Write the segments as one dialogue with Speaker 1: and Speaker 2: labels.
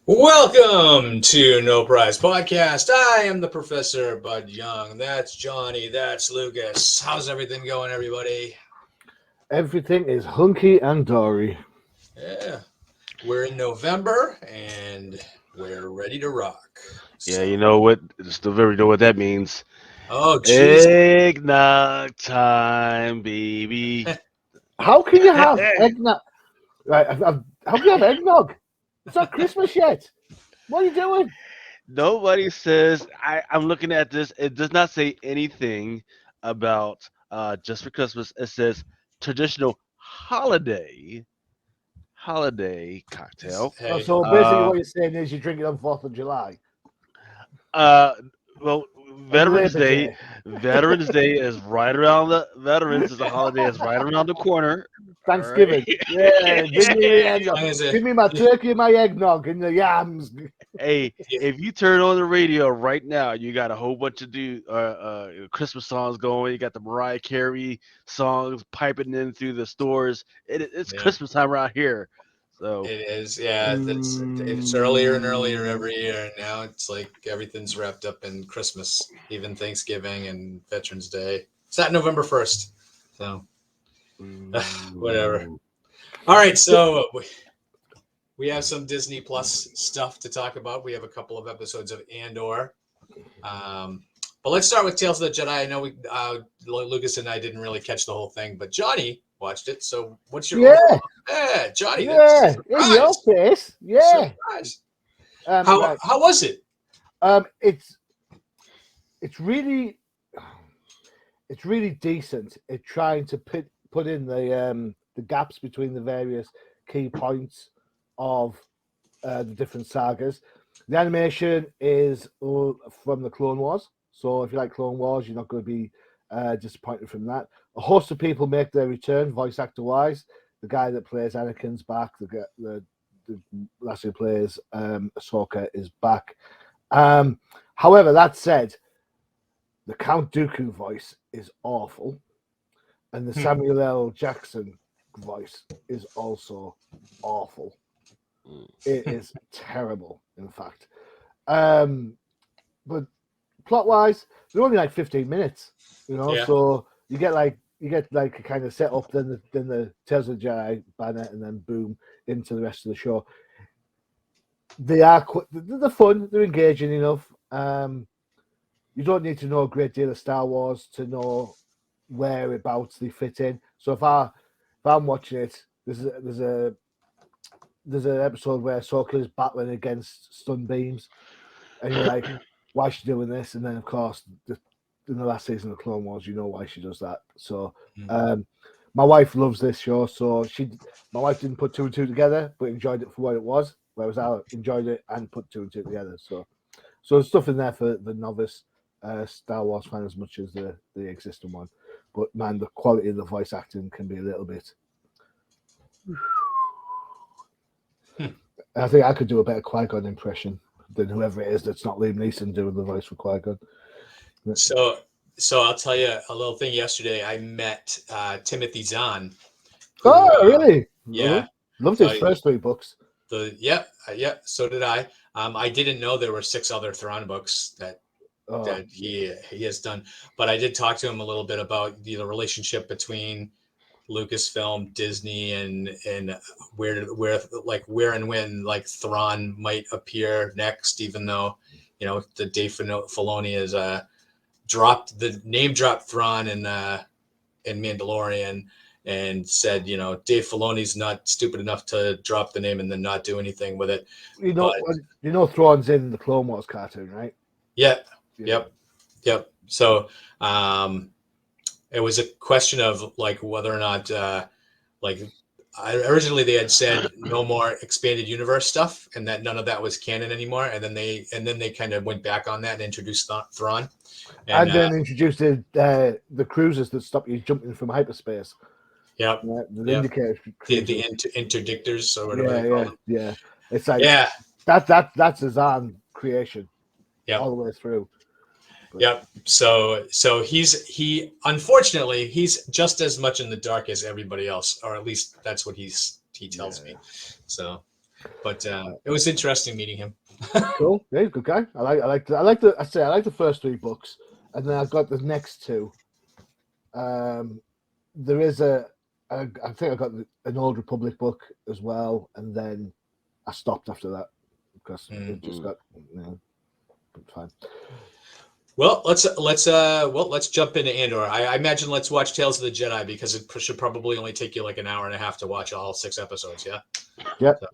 Speaker 1: Welcome to No Prize Podcast. I am the Professor Bud Young. That's Johnny. That's Lucas. How's everything going, everybody?
Speaker 2: Everything is hunky and dory.
Speaker 1: Yeah, we're in November and we're ready to rock.
Speaker 3: Yeah, you know what? Still very know what that means.
Speaker 1: Oh, jeez.
Speaker 3: Eggnog time, baby.
Speaker 2: How can you have eggnog? Right, how can you have eggnog? It's not Christmas yet. What are you doing?
Speaker 3: Nobody says. I'm looking at this. It does not say anything about just for Christmas. It says traditional holiday cocktail.
Speaker 1: Hey,
Speaker 2: So basically, what you're saying is you drink it on 4th of July.
Speaker 3: Uh, well, Veterans
Speaker 2: Labor
Speaker 3: Day.
Speaker 2: Day.
Speaker 3: Veterans Day is right around the Veterans is a holiday. Is right around the corner.
Speaker 2: Thanksgiving. Yeah, bring me the eggnog. Give me my turkey and my eggnog and the yams.
Speaker 3: Hey, if you turn on the radio right now, you got a whole bunch of Christmas songs going. You got the Mariah Carey songs piping in through the stores. It's Christmas time around here. So
Speaker 1: it is, yeah. It's earlier and earlier every year, and now it's like everything's wrapped up in Christmas, even Thanksgiving and Veterans Day. It's not November 1st, so whatever. All right, so we have some Disney Plus stuff to talk about. We have a couple of episodes of Andor. But let's start with Tales of the Jedi. I know Lucas and I didn't really catch the whole thing, but Johnny watched it. So what's your overall? Yeah, Johnny.
Speaker 2: Yeah, in your face. Yeah.
Speaker 1: How was it?
Speaker 2: It's really decent. It's trying to put in the gaps between the various key points of the different sagas. The animation is from the Clone Wars, so if you like Clone Wars, you're not going to be disappointed from that. A host of people make their return, voice actor wise. The guy that plays Anakin's back. The last who plays Ahsoka is back. However, that said, the Count Dooku voice is awful, and the Samuel L. Jackson voice is also awful. It is terrible, in fact. But plot-wise, they're only like 15 minutes, So you get like a kind of setup, then the Tales of the Jedi banner, and then boom into the rest of the show. They're fun, they're engaging enough. You don't need to know a great deal of Star Wars to know whereabouts they fit in. So if I'm watching it, there's an episode where Ahsoka is battling against stun beams, and you're like, why is she doing this? And then of course, in the last season of Clone Wars, you know why she does that. So my wife loves this show, so my wife didn't put 2 and 2 together, but enjoyed it for what it was, whereas I enjoyed it and put 2 and 2 together. So there's stuff in there for the novice Star Wars fan as much as the existing one. But man, the quality of the voice acting can be a little bit. I think I could do a better Qui-Gon impression than whoever it is that's not Liam Neeson doing the voice for Qui-Gon.
Speaker 1: So I'll tell you a little thing. Yesterday, I met Timothy Zahn.
Speaker 2: Oh, really?
Speaker 1: Yeah.
Speaker 2: Loved his first 3 books.
Speaker 1: Yeah. So did I. I didn't know there were 6 other Thrawn books that he has done, but I did talk to him a little bit about the relationship between Lucasfilm, Disney, and where and when like Thrawn might appear next, even though the Dave Filoni has dropped Thrawn in Mandalorian and said, Dave Filoni's not stupid enough to drop the name and then not do anything with it.
Speaker 2: Thrawn's in the Clone Wars cartoon, right?
Speaker 1: Yep.
Speaker 2: Yeah.
Speaker 1: Yep. So it was a question of like whether or not originally they had said no more expanded universe stuff, and that none of that was canon anymore. And then they kind of went back on that and introduced Thrawn,
Speaker 2: and then introduced the cruisers that stop you jumping from hyperspace.
Speaker 1: Yep.
Speaker 2: The indicator
Speaker 1: the interdictors or whatever they call them.
Speaker 2: Yeah. It's like
Speaker 1: yeah.
Speaker 2: That's a Zahn creation.
Speaker 1: Yep.
Speaker 2: All the way through. But,
Speaker 1: yep. So he unfortunately he's just as much in the dark as everybody else, or at least that's what he tells me. So, but it was interesting meeting him.
Speaker 2: Cool. Yeah, good guy. I like the first 3 books, and then I've got the next 2. There is I think I got an Old Republic book as well, and then I stopped after that because it just got fine.
Speaker 1: Well, let's jump into Andor. I imagine let's watch Tales of the Jedi because it should probably only take you like an hour and a half to watch all 6 episodes. Yeah.
Speaker 2: Yep.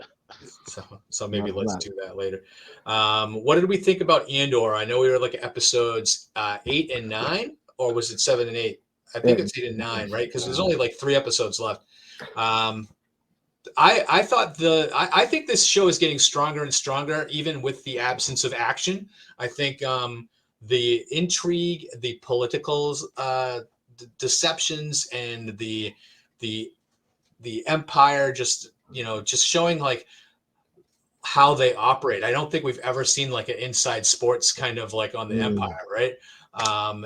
Speaker 1: So maybe let's do that later. What did we think about Andor? I know we were like episodes 8 and 9, or was it 7 and 8? I think it's 8 and 9, right? Because there's only like 3 episodes left. I think this show is getting stronger and stronger, even with the absence of action. I think the intrigue, the political deceptions, and the Empire just showing like how they operate. I don't think we've ever seen like an inside sports kind of like on the Empire, right? And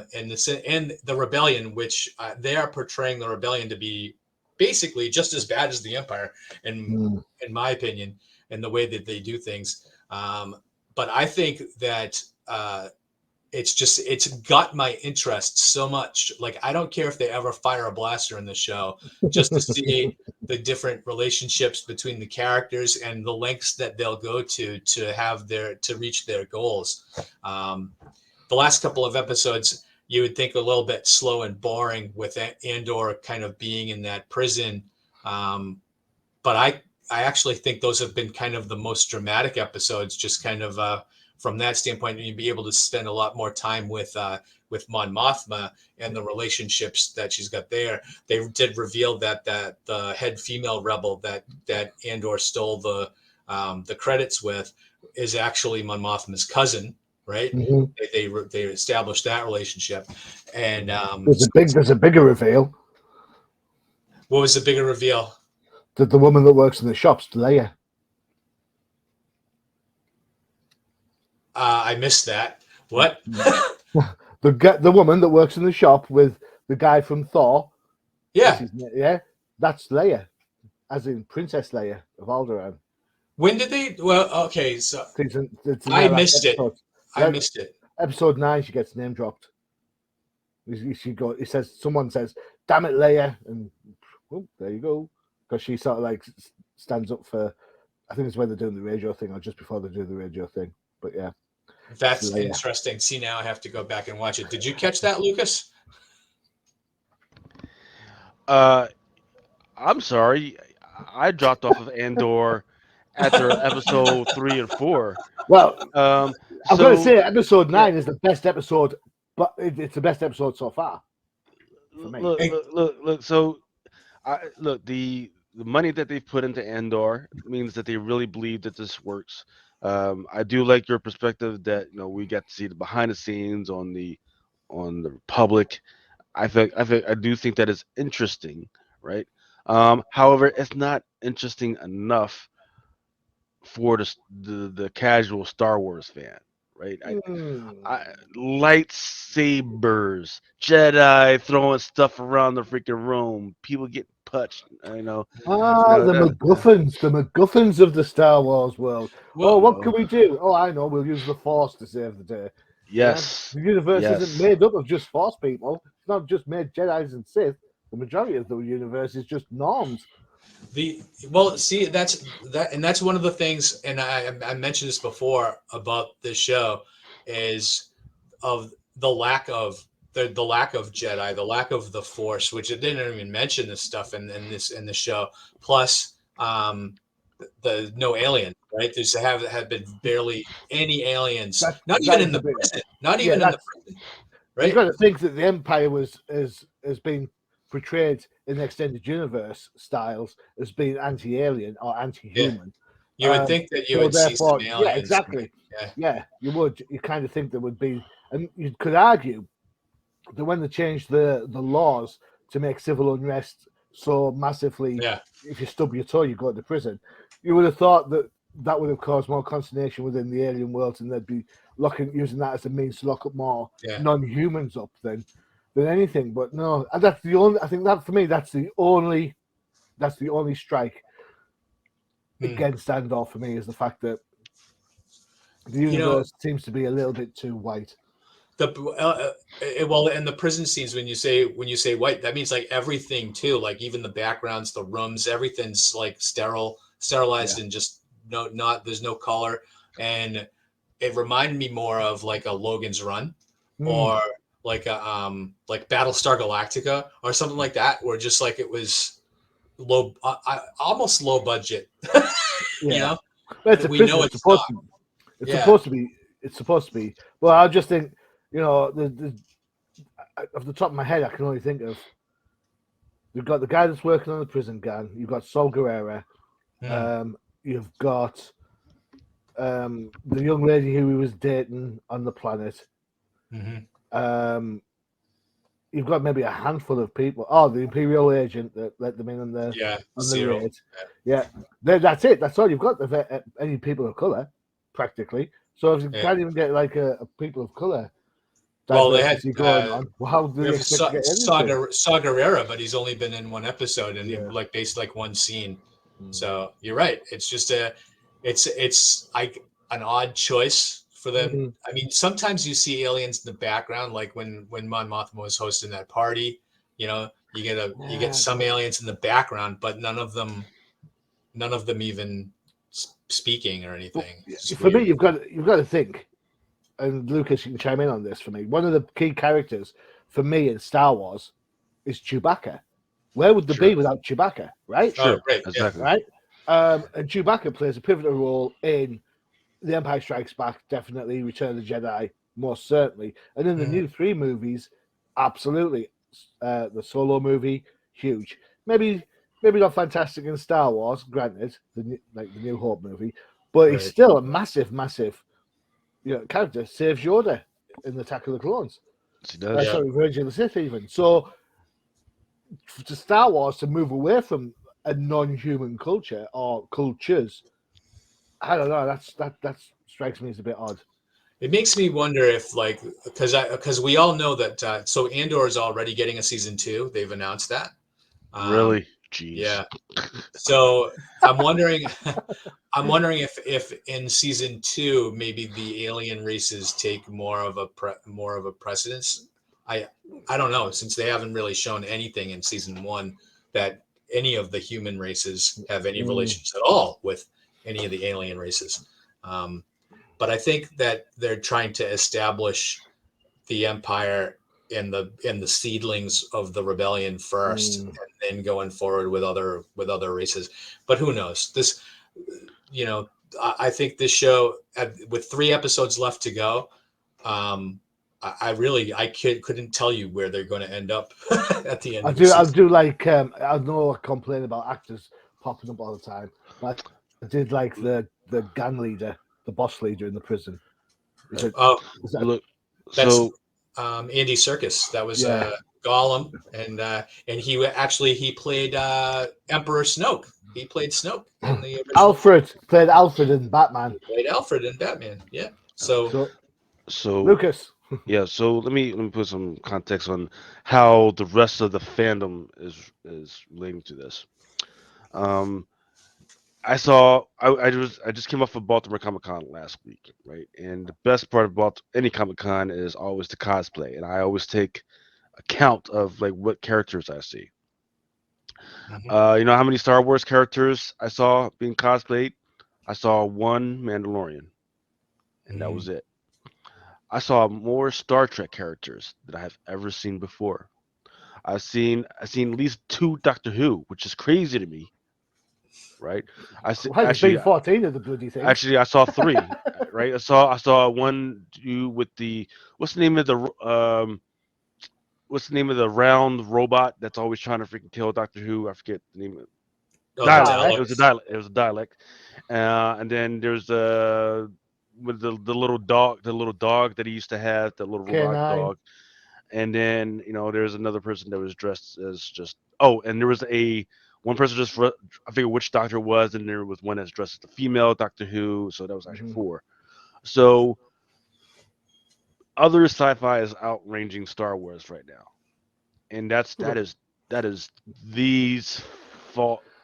Speaker 1: the rebellion, which they are portraying the rebellion to be basically just as bad as the Empire, in my opinion, and the way that they do things. But I think that it's got my interest so much. Like, I don't care if they ever fire a blaster in the show, just to see the different relationships between the characters and the lengths that they'll go to reach their goals. The last couple of episodes, you would think a little bit slow and boring with Andor kind of being in that prison. But I actually think those have been kind of the most dramatic episodes, just kind of from that standpoint. You'd be able to spend a lot more time with Mon Mothma and the relationships that she's got there. They did reveal that the head female rebel that Andor stole the credits with is actually Mon Mothma's cousin. Right, they established that relationship, and
Speaker 2: there's a bigger reveal.
Speaker 1: What was the bigger reveal?
Speaker 2: That the woman that works in the shop's Leia.
Speaker 1: I missed that. What?
Speaker 2: the woman that works in the shop with the guy from Thor.
Speaker 1: Yeah,
Speaker 2: that's Leia, as in Princess Leia of Alderaan.
Speaker 1: When did they? Well, okay, so
Speaker 2: I
Speaker 1: missed it. I missed it.
Speaker 2: Episode 9, she gets name dropped. Someone says, "Damn it, Leia," and there you go. Because she sort of like stands up for. I think it's when they're doing the radio thing, or just before they do the radio thing. But yeah,
Speaker 1: that's interesting. See, now I have to go back and watch it. Did you catch that, Lucas?
Speaker 3: I'm sorry, I dropped off of Andor after episode 3 and 4.
Speaker 2: Well, I'm going to say episode 9 is the best episode, but it's the best episode so far. For me.
Speaker 3: Look. So, the money that they've put into Andor means that they really believe that this works. I do like your perspective that we got to see the behind the scenes on the Republic. I do think that is interesting, right? However, it's not interesting enough for the casual Star Wars fan, right? Lightsabers, Jedi throwing stuff around the freaking room, people get punched. The
Speaker 2: MacGuffins of the Star Wars world. Well, what can we do? Oh, I know. We'll use the Force to save the day.
Speaker 3: Yes.
Speaker 2: The universe isn't made up of just Force people. It's not just made Jedis and Sith. The majority of the universe is just norms.
Speaker 1: That's one of the things, and I mentioned this before about this show, is of the lack of Jedi, the lack of the Force, which it didn't even mention this stuff in the show. Plus, the no aliens, right? There's have been barely any aliens, not
Speaker 2: that
Speaker 1: even
Speaker 2: is
Speaker 1: in
Speaker 2: a
Speaker 1: the
Speaker 2: bit.
Speaker 1: prison, not
Speaker 2: Yeah,
Speaker 1: even in the prison,
Speaker 2: you've
Speaker 1: right?
Speaker 2: got to think that the Empire has been portrayed in the extended universe styles as being anti-alien or anti-human.
Speaker 1: You would think that you
Speaker 2: So
Speaker 1: would see some
Speaker 2: therefore, yeah,
Speaker 1: aliens.
Speaker 2: exactly.
Speaker 1: Yeah.
Speaker 2: Yeah, you would. You kind of think there would be, and you could argue that when they changed the laws to make civil unrest so massively,
Speaker 1: Yeah.
Speaker 2: if you stub your toe, you go to prison. You would have thought that that would have caused more consternation within the alien world, and they'd be using that as a means to lock up more
Speaker 1: Yeah.
Speaker 2: non-humans up than anything. But no, and that's the only. I think that for me, that's the only strike against Andor for me is the fact that the universe seems to be a little bit too white.
Speaker 1: Well, in the prison scenes, when you say white, that means like everything too, like even the backgrounds, the rooms, everything's like sterilized, and just there's no color, and it reminded me more of like a Logan's Run, or like a like Battlestar Galactica or something like that, where just like it was low, almost low budget. You know,
Speaker 2: but it's a
Speaker 1: we
Speaker 2: prison.
Speaker 1: know
Speaker 2: It's
Speaker 1: it's
Speaker 2: supposed
Speaker 1: not.
Speaker 2: to be. It's supposed to be. It's supposed to be. Well, I just think, off the top of my head, I can only think of. You've got the guy that's working on the prison gang. You've got Sol Guerrera. You've got the young lady who he was dating on the planet. You've got maybe a handful of people. Oh, the Imperial agent that let them in on the raid. Yeah, that's it. That's all you've got. Any people of color, practically. So if you can't even get like a people of color diversity going on, well, how do they expect to get anything?
Speaker 1: Saw Gerrera, but he's only been in one episode and like basically like one scene. So you're right. It's just it's like an odd choice for them. I mean, sometimes you see aliens in the background, like when Mon Mothma was hosting that party. You know, you get some aliens in the background, but none of them even speaking or anything.
Speaker 2: For me, you've got to think, and Lucas, you can chime in on this for me. One of the key characters for me in Star Wars is Chewbacca. Where would they be without Chewbacca, right?
Speaker 3: Sure,
Speaker 1: right,
Speaker 3: exactly.
Speaker 2: Right? And Chewbacca plays a pivotal role in The Empire Strikes Back, definitely, Return of the Jedi, most certainly. And in the new 3 movies, absolutely. The Solo movie, huge. Maybe not fantastic in Star Wars, granted, the New Hope movie, but he's still a massive character. Saves Yoda in the Attack of the Clones.
Speaker 3: He does.
Speaker 2: Sorry, Revenge of the Sith, even. So, to Star Wars to move away from a non-human culture or cultures, I don't know. That strikes me as a bit odd.
Speaker 1: It makes me wonder if, like, because we all know that so Andor is already getting a season 2. They've announced that.
Speaker 3: Really? Jeez.
Speaker 1: Yeah. So I'm wondering, if in season 2 maybe the alien races take more of a precedence. I don't know, since they haven't really shown anything in season 1 that any of the human races have any relations at all with any of the alien races. But I think that they're trying to establish the Empire and the seedlings of the rebellion first, and then going forward with other races. But who knows? This, I think this show, with 3 episodes left to go, I couldn't tell you where they're going to end up at the end.
Speaker 2: I do like. I know I complain about actors popping up all the time, but I did like the gang leader, the boss leader in the prison.
Speaker 1: That's Andy Serkis. That was Gollum, and he played Emperor Snoke. He played Snoke in the original.
Speaker 2: Alfred played Alfred in Batman.
Speaker 1: He played Alfred in Batman. Yeah. So
Speaker 2: Lucas.
Speaker 3: Yeah, so let me put some context on how the rest of the fandom is relating to this. I just came off of Baltimore Comic Con last week, right? And the best part about any Comic Con is always the cosplay, and I always take account of like what characters I see. You know how many Star Wars characters I saw being cosplayed? I saw one Mandalorian, and that was it. I saw more Star Trek characters than I have ever seen before. I've seen at least 2 Doctor Who, which is crazy to me. right? I see.
Speaker 2: Why has been 14 of the bloody things?
Speaker 3: Actually, I saw 3. Right, I saw one dude with the what's the name of the round robot that's always trying to freaking kill Doctor Who? I forget the name of it.
Speaker 1: Oh,
Speaker 3: Dialect.
Speaker 1: the
Speaker 3: It was a dialect. It was a dialect. And then there's with the little dog, that he used to have, the little robotic
Speaker 2: K9.
Speaker 3: dog. And then there's another person that was dressed as just and there was one person just I forget which doctor it was, and there was one that's dressed as the female Doctor Who. So that was actually 4. So other sci-fi is outranging Star Wars right now, and that is these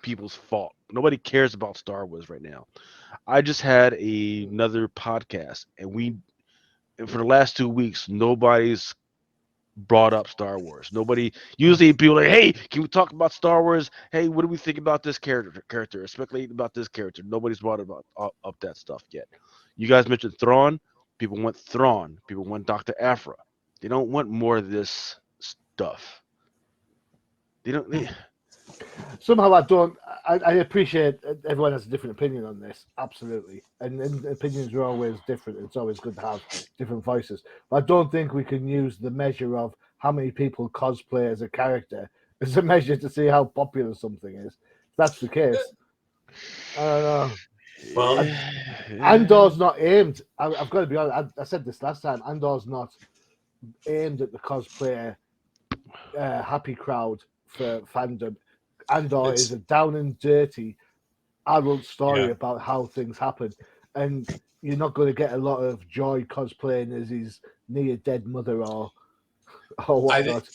Speaker 3: people's fault. Nobody cares about Star Wars right now. I just had another podcast, and for the last 2 weeks, nobody's brought up Star Wars. Nobody. Usually people are like, hey, can we talk about Star Wars? Hey, what do we think about this character? Speculate about this character. Nobody's brought up that stuff yet. You guys mentioned Thrawn. People want Thrawn. People want Dr. Aphra. They don't want more of this stuff. They don't.
Speaker 2: Somehow I don't. I appreciate everyone has a different opinion on this, absolutely, and opinions are always different. It's always good to have different voices, but I don't think we can use the measure of how many people cosplay as a character as a measure to see how popular something is. If that's the case, I don't know.
Speaker 1: Well,
Speaker 2: Andor's not aimed. I've got to be honest. I said this last time. Andor's not aimed at the cosplayer happy crowd for fandom. Andor is a down and dirty adult story about how things happen, and you're not going to get a lot of joy cosplaying as his near dead mother or whatnot.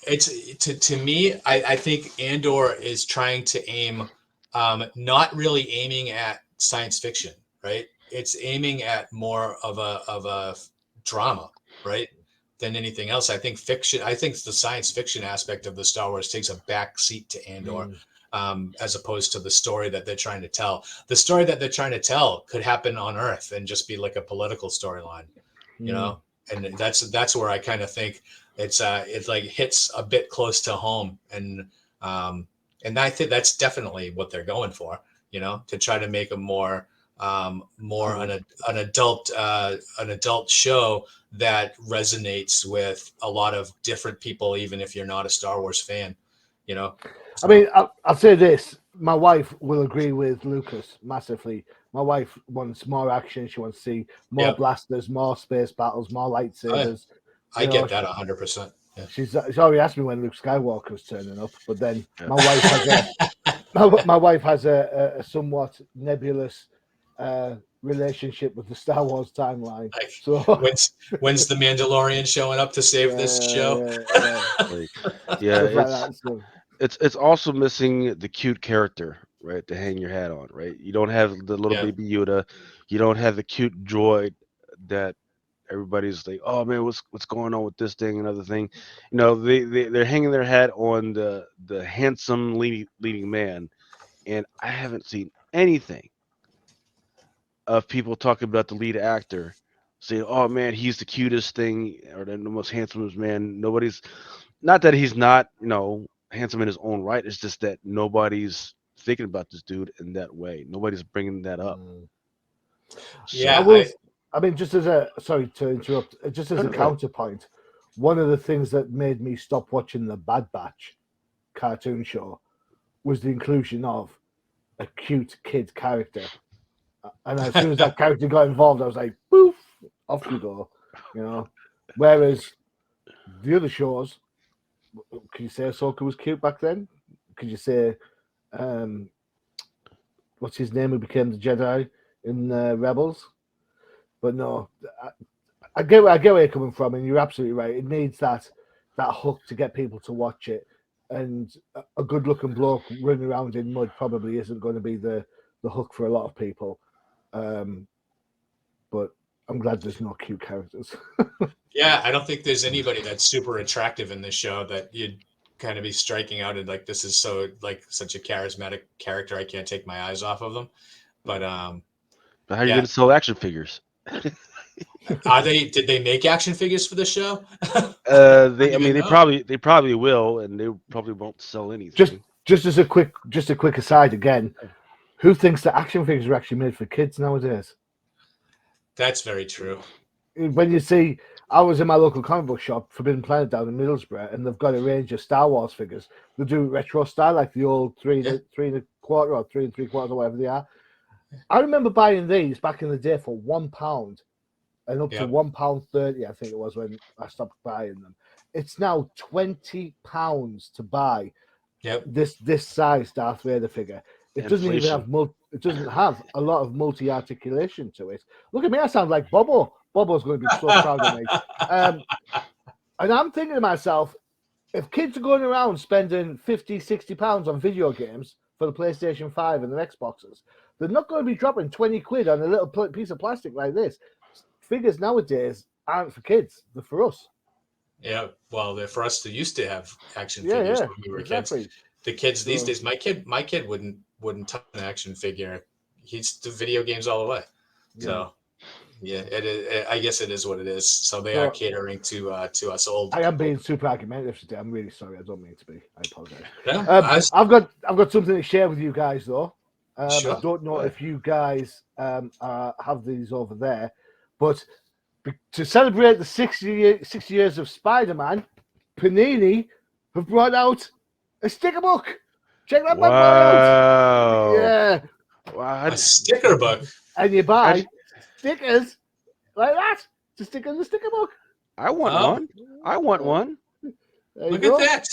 Speaker 1: To me, I think Andor is trying to aim, not really aiming at science fiction, right? It's aiming at more of a drama, right, than anything else. I think the science fiction aspect of the Star Wars takes a back seat to Andor, as opposed to the story that they're trying to tell. The story that they're trying to tell could happen on Earth and just be like a political storyline, and that's where I kind of think it's like hits a bit close to home, and I think that's definitely what they're going for, to try to make a more an adult show that resonates with a lot of different people, even if you're not a Star Wars fan, So.
Speaker 2: I mean, I'll say this: my wife will agree with Lucas massively. My wife wants more action. She wants to see more blasters, more space battles, more lightsabers.
Speaker 1: I get that 100%. Yeah.
Speaker 2: She's already asked me when Luke Skywalker's turning up, but then my wife has a somewhat nebulous relationship with the Star Wars timeline.
Speaker 1: Like,
Speaker 2: so
Speaker 1: when's the Mandalorian showing up to save this show?
Speaker 3: It's also missing the cute character, right, to hang your hat on, right? You don't have the little baby Yoda. You don't have the cute droid that everybody's like, oh man, what's going on with this thing, another thing. They're hanging their hat on the handsome leading man, and I haven't seen anything of people talking about the lead actor saying, oh man, he's the cutest thing or the most handsomest man. Not that he's not handsome in his own right. It's just that nobody's thinking about this dude in that way. Nobody's bringing that up.
Speaker 2: I mean, just as sorry to interrupt, just as a counterpoint, one of the things that made me stop watching the Bad Batch cartoon show was the inclusion of a cute kid character. And as soon as that character got involved, I was like, poof, off you go. Whereas the other shows, could you say Ahsoka was cute back then? Could you say, what's his name who became the Jedi in Rebels? But no, I get where you're coming from, and you're absolutely right. It needs that hook to get people to watch it, and a good-looking bloke running around in mud probably isn't going to be the hook for a lot of people. But I'm glad there's no cute characters.
Speaker 1: Yeah, I don't think there's anybody that's super attractive in this show that you'd kind of be striking out and like, this is such a charismatic character. I can't take my eyes off of them. But
Speaker 3: how are you going to sell action figures?
Speaker 1: Did they make action figures for the show?
Speaker 3: They probably will, and they probably won't sell anything.
Speaker 2: Just as a quick aside again, Who thinks that action figures are actually made for kids nowadays?
Speaker 1: That's very true.
Speaker 2: When you see, I was in my local comic book shop, Forbidden Planet, down in Middlesbrough, and they've got a range of Star Wars figures. They do retro style, like the old 3 and a quarter or 3 3/4 or whatever they are. I remember buying these back in the day for £1 and up to £1.30, I think it was when I stopped buying them. It's now £20 to buy this size Darth Vader figure. It doesn't even have it doesn't have a lot of multi-articulation to it. Look at me, I sound like Bobo. Bobo's going to be so proud of me. And I'm thinking to myself, if kids are going around spending £50, £60 on video games for the PlayStation 5 and the Xboxes, they're not going to be dropping 20 quid on a little piece of plastic like this. Figures nowadays aren't for kids; they're for us.
Speaker 1: Yeah, well, they're for us that used to have action figures when we were kids. The kids these days, my kid wouldn't touch an action figure. He's the video games all the way. So, yeah, it is. I guess it is what it is. So they are catering to us old.
Speaker 2: I am being super argumentative today. I'm really sorry. I don't mean to be. I apologize.
Speaker 1: Yeah,
Speaker 2: I've got something to share with you guys though.
Speaker 1: Sure.
Speaker 2: I don't know if you guys have these over there, but to celebrate the 60 years of Spider-Man, Panini have brought out a sticker book. Check that bad boy out. Yeah.
Speaker 3: Wow.
Speaker 1: A sticker book.
Speaker 2: And you buy stickers like that to stick in the sticker book.
Speaker 3: I want one. I want one.
Speaker 1: Look at that.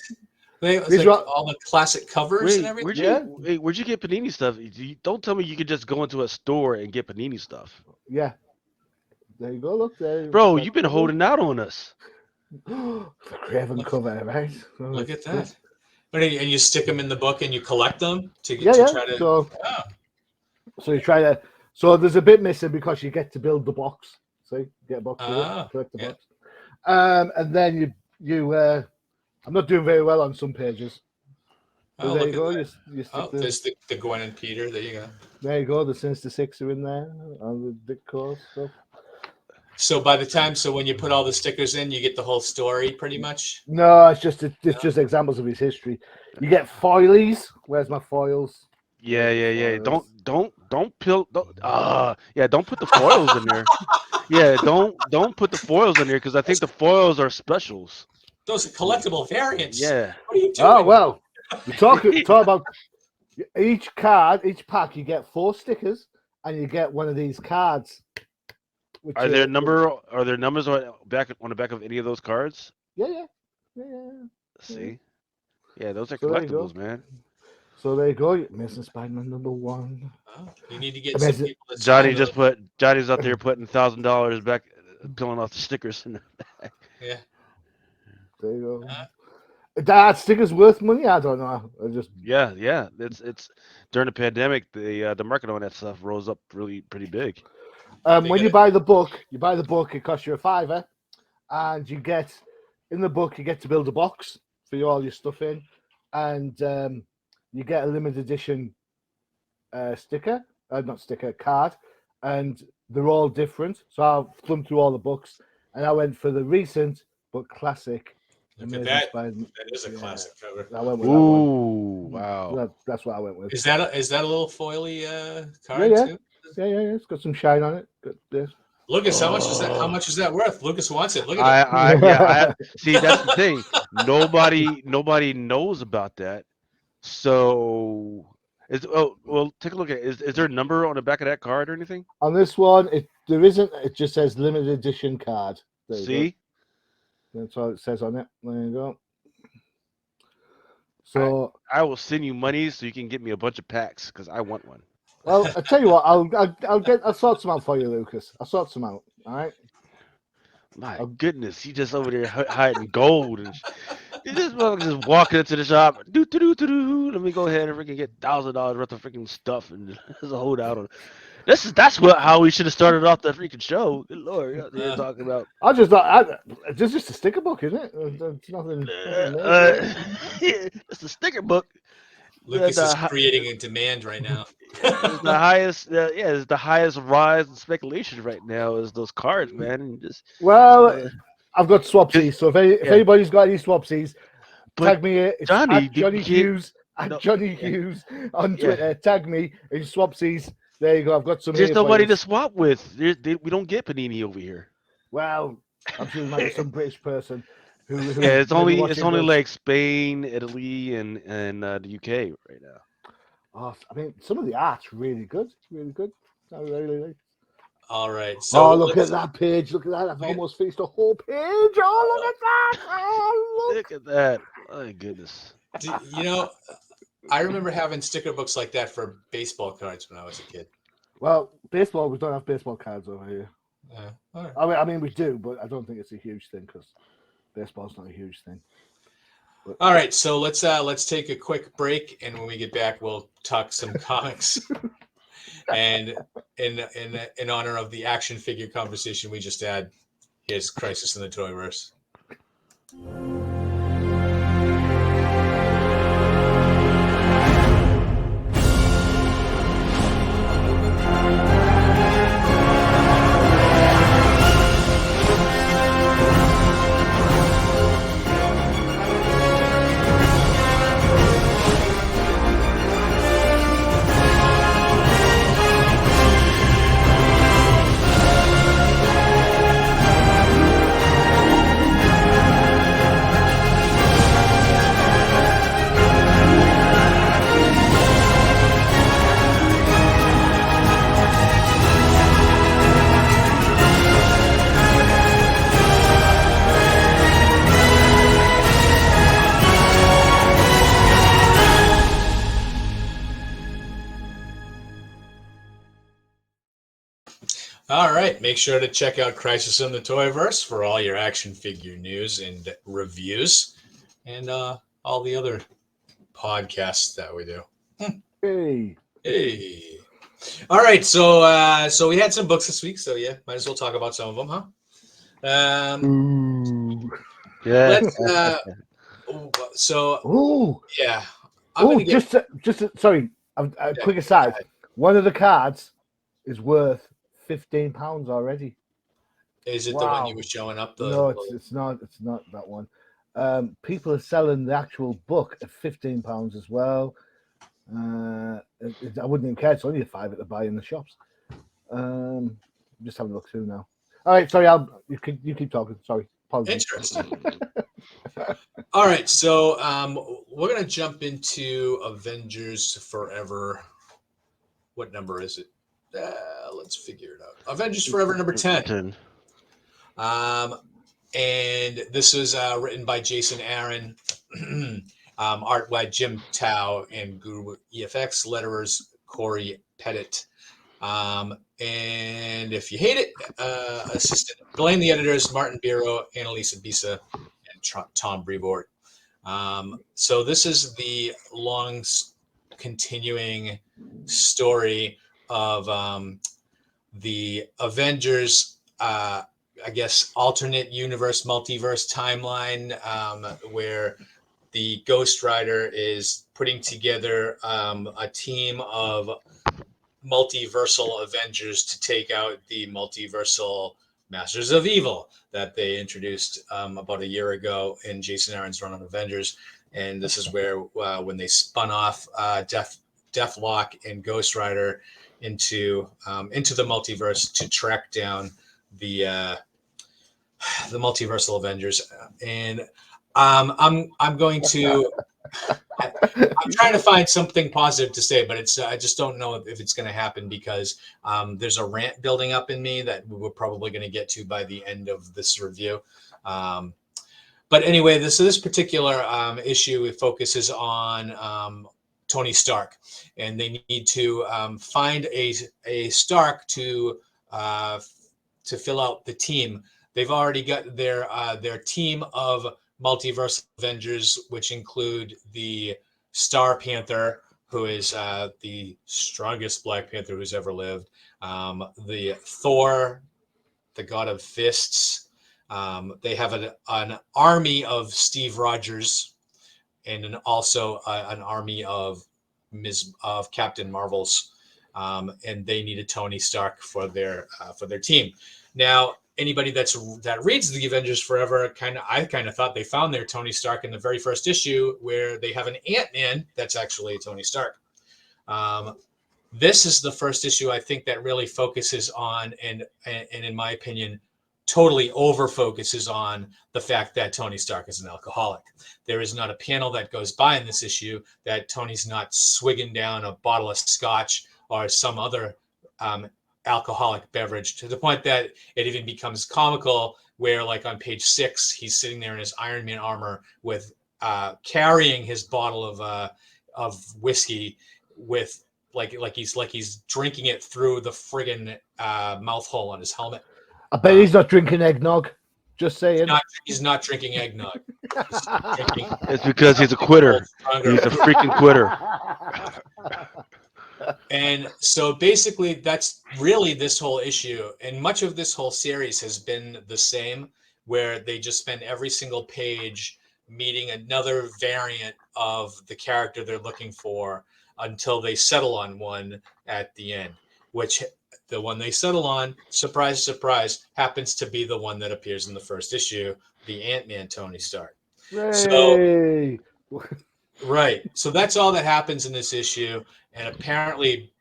Speaker 1: These are all the classic covers and everything.
Speaker 3: Where'd you get Panini stuff? Don't tell me you could just go into a store and get Panini stuff.
Speaker 2: Yeah. There you go. Look there.
Speaker 3: Bro, you've been holding out on us.
Speaker 2: The Craven cover, right?
Speaker 1: Look at that. And you stick them in the book and you collect them to try to.
Speaker 2: So you try to. So there's a bit missing because you get to build the box. See, get a box, collect the box, and then you. I'm not doing very well on some pages. So there you go. You
Speaker 1: there's the Gwen and Peter. There you go.
Speaker 2: There you go. The Sinister Six are in there on the Dick Course stuff.
Speaker 1: So by the time, when you put all the stickers in, you get the whole story pretty much.
Speaker 2: No, it's just examples of his history. You get foilies. Where's my foils?
Speaker 3: Yeah. Don't put the foils in there. Yeah, don't put the foils in there because I think the foils are specials.
Speaker 1: Those are collectible variants.
Speaker 3: Yeah.
Speaker 1: What are you doing?
Speaker 2: Oh well, we talk about each card, each pack. You get 4 stickers, and you get one of these cards.
Speaker 3: Are there numbers on the back of any of those cards?
Speaker 2: Yeah.
Speaker 3: See, yeah, those are collectibles, man.
Speaker 2: So there you go. Missing Spider-Man #1.
Speaker 1: Oh, you need to get some people.
Speaker 3: Johnny's out there putting $1,000 back, peeling off the stickers in the back. Yeah.
Speaker 2: There you go. That stickers worth money? I don't know.
Speaker 3: Yeah. It's during the pandemic, the market on that stuff rose up pretty big.
Speaker 2: When you buy the book, it costs you a £5, and you get in the book you get to build a box for all your stuff in, and you get a limited edition card, and they're all different. So I've thumbed through all the books, and I went for the recent but classic.
Speaker 1: Look at that. That is a classic cover.
Speaker 2: I went with
Speaker 3: that one. Wow.
Speaker 2: That's what I went with.
Speaker 1: Is that a little foily card too?
Speaker 2: Yeah. It's got some shine on it. Good. Yes.
Speaker 1: Lucas, how much is that? How much is that worth? Lucas wants it. Look at
Speaker 3: it. See, that's the thing. Nobody knows about that. So, take a look at it. Is there a number on the back of that card or anything?
Speaker 2: On this one, there isn't. It just says limited edition card.
Speaker 3: See?
Speaker 2: That's all it says on it. There you go. So
Speaker 3: I will send you money so you can get me a bunch of packs because I want one.
Speaker 2: Well, I tell you what, I'll sort some out for you, Lucas. I'll sort some out. All right.
Speaker 3: My goodness, he just over there hiding gold and he just walking into the shop. Let me go ahead and freaking get $1,000 worth of freaking stuff and there's a hold out on it. That's how we should have started off the freaking show. Good Lord, you're talking about.
Speaker 2: I just thought it's just a sticker book, isn't it? It's nothing.
Speaker 3: It's a sticker book.
Speaker 1: Lucas is creating a demand right now.
Speaker 3: It's the highest, it's the highest rise in speculation right now is those cards, man. And
Speaker 2: I've got swapsies, so if anybody's got any swapsies, tag me. It's Johnny Hughes at Johnny Hughes on Twitter. Tag me in Swapsies. There you go. I've got some.
Speaker 3: There's nobody to swap with. We don't get Panini over here.
Speaker 2: Well, I'm sure there might be some British person who
Speaker 3: Yeah, it's only
Speaker 2: those.
Speaker 3: like Spain, Italy, and the UK right now.
Speaker 2: Oh, I mean, some of the art's really good. Really good. I really like.
Speaker 1: All right. So
Speaker 2: look at that page. Look at that. I've almost finished the whole page. Oh, look at that. Oh,
Speaker 3: look at that. Oh, my goodness.
Speaker 1: You know, I remember having sticker books like that for baseball cards when I was a kid.
Speaker 2: Well, baseball, we don't have baseball cards over here.
Speaker 1: All right.
Speaker 2: I mean, we do, but I don't think it's a huge thing because baseball's not a huge thing.
Speaker 1: But, all right, so let's take a quick break, and when we get back, we'll talk some comics. And in honor of the action figure conversation we just had, here's Crisis in the Toyverse. All right, make sure to check out Crisis in the Toyverse for all your action figure news and reviews, and all the other podcasts that we do. Hey. All right, so we had some books this week, so yeah, might as well talk about some of them, huh?
Speaker 3: Yeah.
Speaker 2: Yeah. Sorry. Quick aside. One of the cards is worth £15 already.
Speaker 1: Is it the one you were showing up?
Speaker 2: No, it's not. It's not that one. People are selling the actual book at £15 as well. I wouldn't even care. It's only a £5 to buy in the shops. I'm just having a look through now. All right, sorry. You keep talking. Sorry. Apologies.
Speaker 1: Interesting. All right, so we're gonna jump into Avengers Forever. What number is it? Let's figure it out. Avengers Forever number 10. And this was written by Jason Aaron, art by Jim Tao and Guru EFX, letterers Corey Pettit. And if you hate it, assistant, blame the editors Martin Biro, Annalisa Bisa, and Tom Brevoort. So this is the long continuing story of the Avengers, I guess, alternate universe, multiverse timeline, where the Ghost Rider is putting together a team of multiversal Avengers to take out the multiversal Masters of Evil that they introduced about a year ago in Jason Aaron's run on Avengers. And this is where when they spun off Deathlock and Ghost Rider into the multiverse to track down the multiversal Avengers. And I'm going to I'm trying to find something positive to say, but I just don't know if it's going to happen because there's a rant building up in me that we're probably going to get to by the end of this review. But anyway, this particular issue, it focuses on Tony Stark, and they need to find a Stark to fill out the team. They've already got their team of multiverse Avengers, which include the Star Panther, who is the strongest Black Panther who's ever lived, the Thor, the God of Fists. They have an army of Steve Rogers, and also an army of Captain Marvels, and they needed Tony Stark for their team. Now, anybody that reads the Avengers Forever, I kind of thought they found their Tony Stark in the very first issue, where they have an Ant-Man that's actually Tony Stark. This is the first issue I think that really focuses on, and in my opinion, totally over focuses on the fact that Tony Stark is an alcoholic. There is not a panel that goes by in this issue that Tony's not swigging down a bottle of scotch or some other alcoholic beverage, to the point that it even becomes comical, where like on page 6, he's sitting there in his Iron Man armor with carrying his bottle of whiskey with like he's drinking it through the friggin' mouth hole on his helmet.
Speaker 2: I bet he's not drinking eggnog. Just saying.
Speaker 1: He's not drinking eggnog.
Speaker 3: It's because he's a quitter. He's a freaking quitter.
Speaker 1: And so basically, that's really this whole issue. And much of this whole series has been the same, where they just spend every single page meeting another variant of the character they're looking for until they settle on one at the end, which the one they settle on, surprise, surprise, happens to be the one that appears in the first issue, the Ant-Man Tony Stark.
Speaker 2: Hey.
Speaker 1: So, right. So that's all that happens in this issue. And apparently,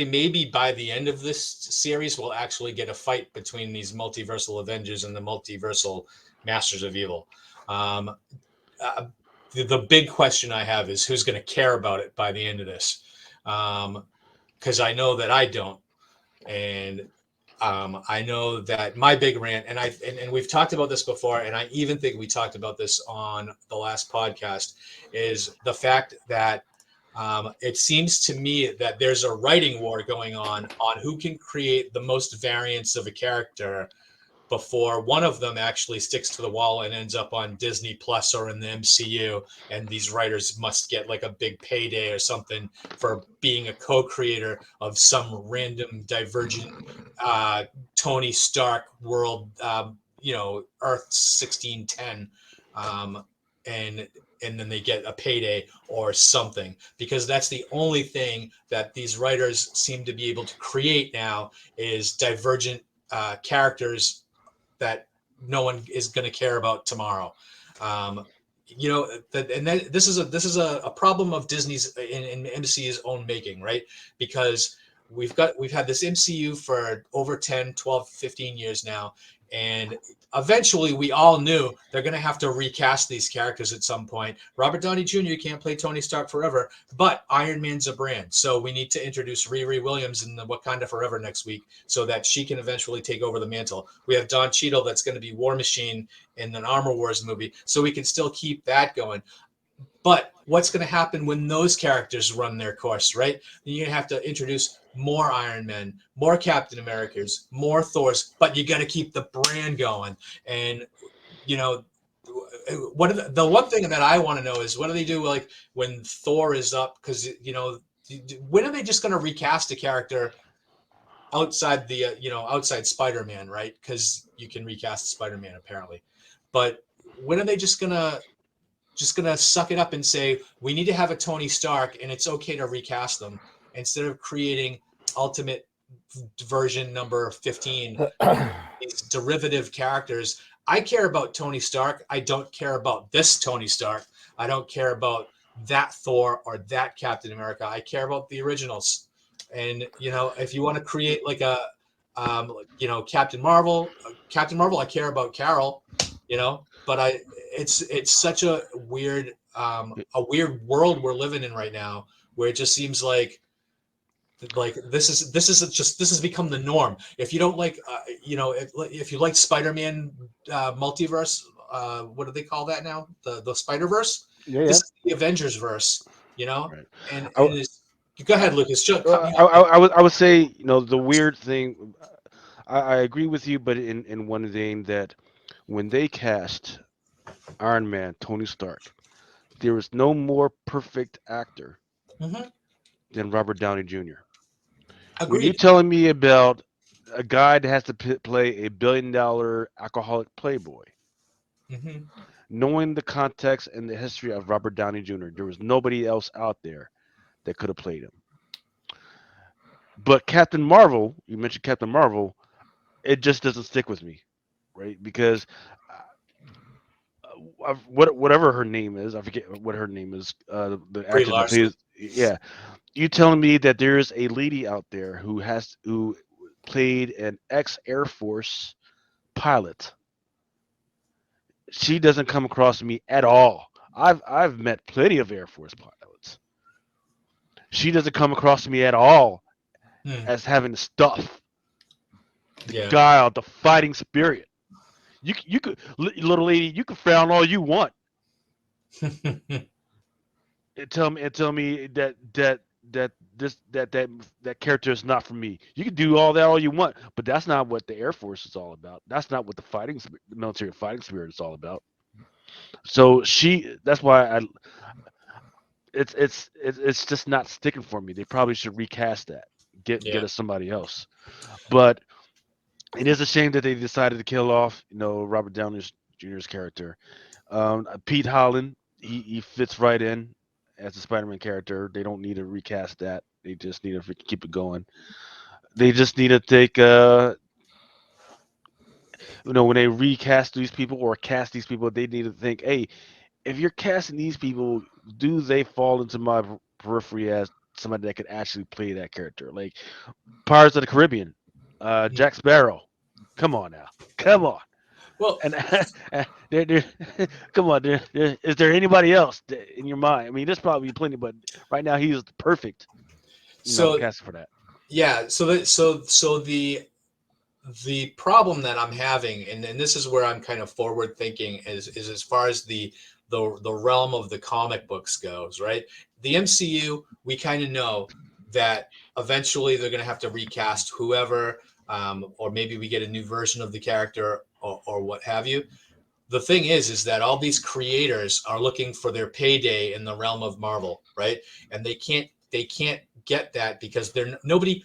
Speaker 1: maybe by the end of this series, we'll actually get a fight between these multiversal Avengers and the multiversal Masters of Evil. The big question I have is who's going to care about it by the end of this? Because I know that I don't. And I know that my big rant, and we've talked about this before, and I even think we talked about this on the last podcast, is the fact that it seems to me that there's a writing war going on who can create the most variants of a character before one of them actually sticks to the wall and ends up on Disney Plus or in the MCU, and these writers must get like a big payday or something for being a co-creator of some random divergent Tony Stark world, Earth 1610, and then they get a payday or something, because that's the only thing that these writers seem to be able to create now is divergent characters that no one is going to care about tomorrow. This is a problem of Disney's in MCU's own making, right? Because we've had this MCU for over 10, 12, 15 years now, and eventually we all knew they're going to have to recast these characters at some point. Robert Downey Jr. can't play Tony Stark forever, but Iron Man's a brand. So we need to introduce Riri Williams in the Wakanda Forever next week so that she can eventually take over the mantle. We have Don Cheadle that's going to be War Machine in an Armor Wars movie, so we can still keep that going. But what's going to happen when those characters run their course, right? You're going to have to introduce more Iron Men, more Captain Americas, more Thors, but you got to keep the brand going. And, the one thing that I want to know is what do they do like when Thor is up? Because, when are they just going to recast a character outside the, outside Spider-Man, right? Because you can recast Spider-Man apparently. But when are they just going to suck it up and say, we need to have a Tony Stark and it's okay to recast them instead of creating Ultimate version number 15, these derivative characters. I care about Tony Stark. I don't care about this Tony Stark. I don't care about that Thor or that Captain America. I care about the originals. And, if you want to create like a, Captain Marvel, I care about Carol, but it's such a weird world we're living in right now, where it just seems like this has become the norm. If you don't like, if you like Spider-Man multiverse, what do they call that now? The Spider-Verse.
Speaker 2: Yeah.
Speaker 1: This is the Avengers verse,
Speaker 3: Right.
Speaker 1: and go ahead, Lucas.
Speaker 3: I would say, the weird thing. I agree with you, but in one thing, that when they cast Iron Man, Tony Stark, there is no more perfect actor than Robert Downey Jr.
Speaker 1: Agreed.
Speaker 3: When you're telling me about a guy that has to play a billion-dollar alcoholic playboy, knowing the context and the history of Robert Downey Jr., there was nobody else out there that could have played him. But Captain Marvel, you mentioned Captain Marvel, it just doesn't stick with me, right? Because whatever her name is, I forget what her name is. The
Speaker 1: Brie
Speaker 3: actor that
Speaker 1: Larson.
Speaker 3: plays, yeah. You telling me that there is a lady out there who played an ex Air Force pilot? She doesn't come across to me at all. I've met plenty of Air Force pilots. She doesn't come across to me at all
Speaker 1: Hmm.
Speaker 3: as having the stuff, the
Speaker 1: Yeah.
Speaker 3: guile, the fighting spirit. You could, little lady, you can frown all you want and tell me that that character is not for me. You can do all that all you want, but that's not what the Air Force is all about. That's not what the military fighting spirit is all about. So that's why it's just not sticking for me. They probably should recast that. Get
Speaker 1: Yeah.
Speaker 3: us somebody else. But it is a shame that they decided to kill off, Robert Downey Jr.'s character. Pete Holland, he fits right in as a Spider-Man character. They don't need to recast that. They just need to keep it going. They just need to take, when they recast these people or cast these people, they need to think, hey, if you're casting these people, do they fall into my periphery as somebody that could actually play that character? Like Pirates of the Caribbean,
Speaker 1: Hmm.
Speaker 3: Jack Sparrow. Come on now, come on.
Speaker 1: Well,
Speaker 3: And there, come on, is there anybody else in your mind? I mean, there's probably plenty, but right now he is the perfect,
Speaker 1: so
Speaker 3: cast for that.
Speaker 1: yeah, so the problem that I'm having, and this is where I'm kind of forward thinking, is as far as the realm of the comic books goes, right? The MCU, we kind of know that eventually they're going to have to recast whoever, or maybe we get a new version of the character, or what have you. The thing is that all these creators are looking for their payday in the realm of Marvel, right? And they can't get that because they're nobody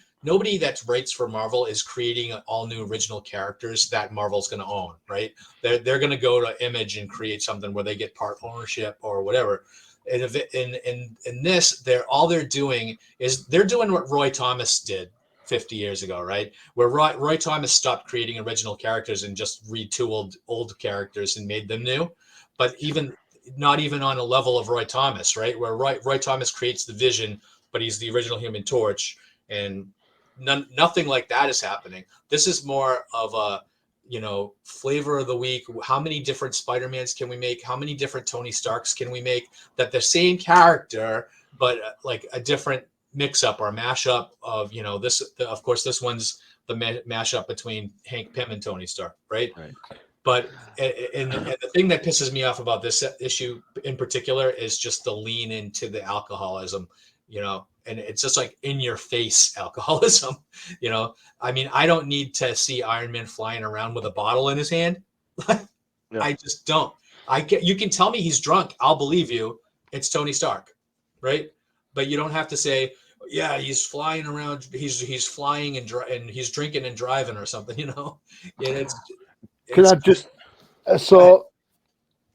Speaker 1: that writes for Marvel is creating all new original characters that Marvel's going to own, right? They're going to go to Image and create something where they get part ownership or whatever. And if in this, they're doing is they're doing what Roy Thomas did 50 years ago, right? Where Roy Thomas stopped creating original characters and just retooled old characters and made them new. But even not even on a level of Roy Thomas, right? Where Roy Thomas creates the Vision, but he's the original Human Torch, and nothing like that is happening. This is more of a flavor of the week. How many different Spider-Mans can we make? How many different Tony Starks can we make that the same character but like a different mix up or mash up of this, of course this one's the mash up between Hank Pym and Tony Stark, right?
Speaker 3: Right.
Speaker 1: But and the thing that pisses me off about this issue in particular is just the lean into the alcoholism, and it's just like in your face alcoholism. I mean, I don't need to see Iron Man flying around with a bottle in his hand.
Speaker 3: Yeah.
Speaker 1: I just don't. You can tell me he's drunk, I'll believe you. It's Tony Stark, right? But you don't have to say, yeah, he's flying around, he's flying and he's drinking and driving or something. Yeah,
Speaker 2: Can
Speaker 1: it's
Speaker 2: I just
Speaker 1: I,
Speaker 2: so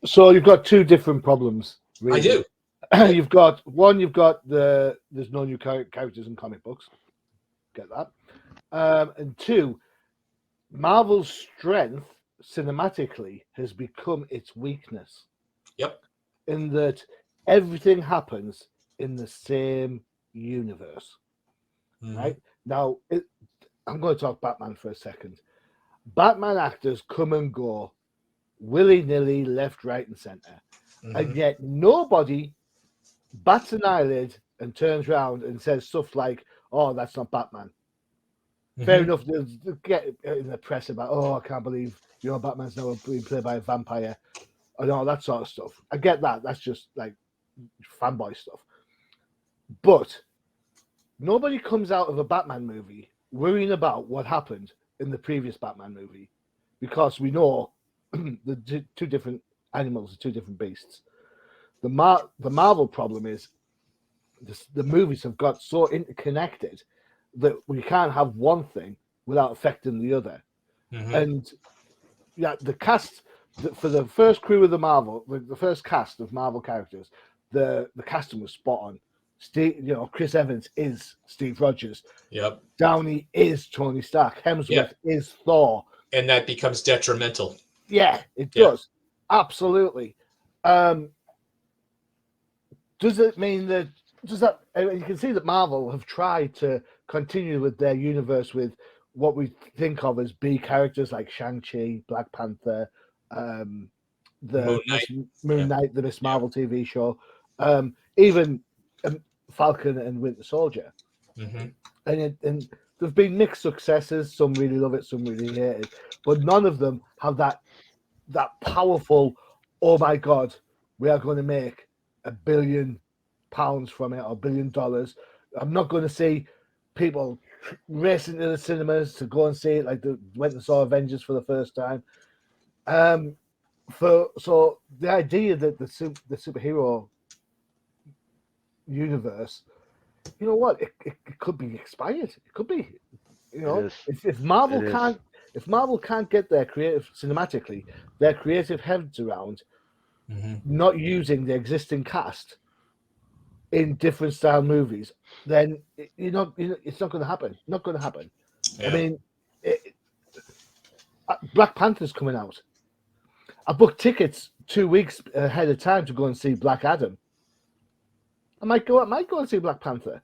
Speaker 2: you've got two different problems,
Speaker 1: I
Speaker 2: really.
Speaker 1: do. Yeah.
Speaker 2: You've got there's no new characters in comic books. Get that. And two, Marvel's strength cinematically has become its weakness.
Speaker 1: Yep.
Speaker 2: In that everything happens in the same universe.
Speaker 1: Mm-hmm.
Speaker 2: Right? Now, I'm going to talk Batman for a second. Batman actors come and go willy-nilly, left, right, and center.
Speaker 1: Mm-hmm.
Speaker 2: And yet nobody bats an eyelid and turns around and says stuff like, oh, that's not Batman.
Speaker 1: Mm-hmm.
Speaker 2: Fair enough, they'll get in the press about, oh, I can't believe, Batman's now being played by a vampire and all that sort of stuff. I get that. That's just like fanboy stuff. But nobody comes out of a Batman movie worrying about what happened in the previous Batman movie because we know the two different animals, two different beasts. The Marvel problem is the movies have got so interconnected that we can't have one thing without affecting the other.
Speaker 1: Mm-hmm.
Speaker 2: And yeah, the cast for the first crew of the first cast of Marvel characters, the casting was spot on. Chris Evans is Steve Rogers.
Speaker 1: Yep.
Speaker 2: Downey is Tony Stark. Hemsworth is Thor.
Speaker 1: And that becomes detrimental.
Speaker 2: Yeah, it does. Absolutely. Does it mean that you can see that Marvel have tried to continue with their universe with what we think of as B characters like Shang-Chi, Black Panther, the Moon Knight, the Miss Marvel TV show, even Falcon and Winter Soldier.
Speaker 1: Mm-hmm.
Speaker 2: And there've been mixed successes. Some really love it, some really hate it, but none of them have that powerful, oh my God, we are going to make £1 billion from it or $1 billion. I'm not going to see people racing to the cinemas to go and see it like they went and saw Avengers for the first time. So the idea that the superhero universe, you know what, it could be expired. It could be, if Marvel can't get their creative their creative heads around not using the existing cast in different style movies, then it's not going to happen. Not going to happen. Yeah. I mean, Black Panther's coming out. I booked tickets 2 weeks ahead of time to go and see Black Adam. I might go and see Black Panther.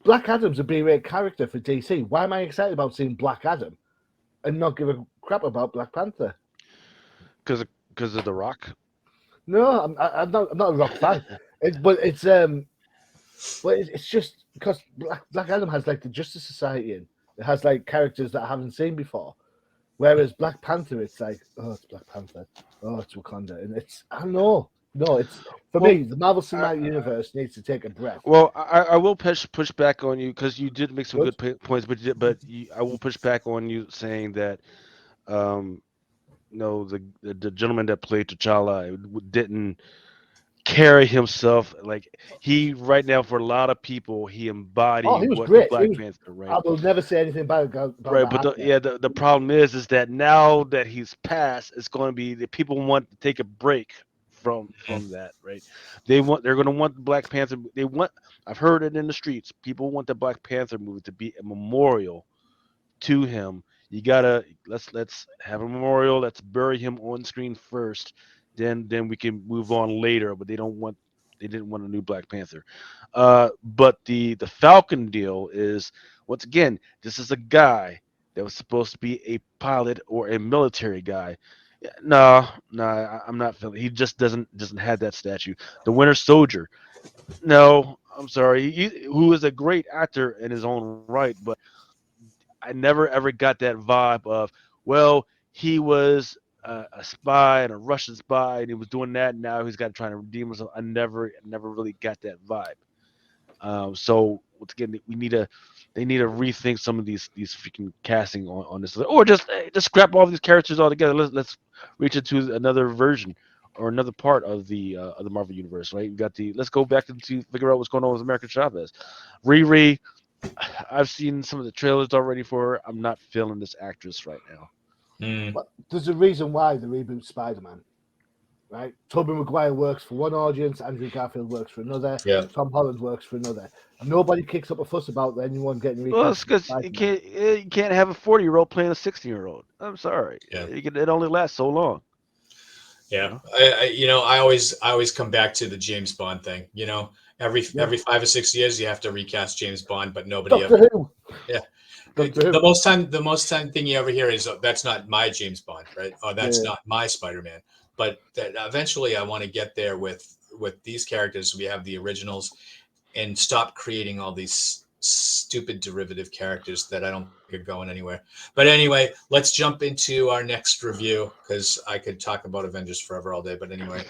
Speaker 2: Black Adam's a B-rate character for DC. Why am I excited about seeing Black Adam and not give a crap about Black Panther?
Speaker 3: Because of The Rock?
Speaker 2: No, I'm not a Rock fan. But it's just because Black Adam has like the Justice Society in. It has like characters that I haven't seen before. Whereas Black Panther, it's like, oh, it's Black Panther. Oh, it's Wakanda. And I don't know. No, it's for me, the Marvel Cinematic Universe needs to take a breath.
Speaker 3: Well, I will push back on you because you did make some good points, but I will push back on you saying that, the gentleman that played T'Challa didn't carry himself like he right now for a lot of people he embodied what the Black Panther, right?
Speaker 2: I will never say anything about
Speaker 3: right, but the problem is that now that he's passed, it's going to be that people want to take a break from that, right? They're going to want the Black Panther. I've heard it in the streets. People want the Black Panther movie to be a memorial to him. You gotta let's have a memorial. Let's bury him on screen first. Then we can move on later. But they didn't want a new Black Panther. But the Falcon deal is, once again, this is a guy that was supposed to be a pilot or a military guy. No, I'm not feeling. He just doesn't have that statue. The Winter Soldier. No, I'm sorry. Who is a great actor in his own right, but I never ever got that vibe of, well, he was a spy and a Russian spy, and he was doing that. And now he's got to try to redeem himself. I never really got that vibe. So once again, they need to rethink some of these freaking casting on this, or just scrap all these characters altogether. Let's reach into another version or another part of the Marvel universe, right? We got let's go back to figure out what's going on with America Chavez. Riri, I've seen some of the trailers already for her. I'm not feeling this actress right now.
Speaker 2: But there's a reason why they reboot Spider-Man, right? Tobey Maguire works for one audience, Andrew Garfield works for another, Tom Holland works for another. Nobody kicks up a fuss about anyone getting recast.
Speaker 3: Well, it's because you can't have a 40-year-old playing a 60-year-old. I'm sorry. Yeah. It only lasts so long.
Speaker 1: Yeah, I always come back to the James Bond thing. Every 5 or 6 years you have to recast James Bond, but nobody ever. Yeah. The most time thing you ever hear is, that's not my James Bond, right? Oh, that's not my Spider-Man. But eventually I want to get there with these characters. We have the originals and stop creating all these stupid derivative characters that I don't think are going anywhere. But anyway, let's jump into our next review, because I could talk about Avengers forever all day. But anyway,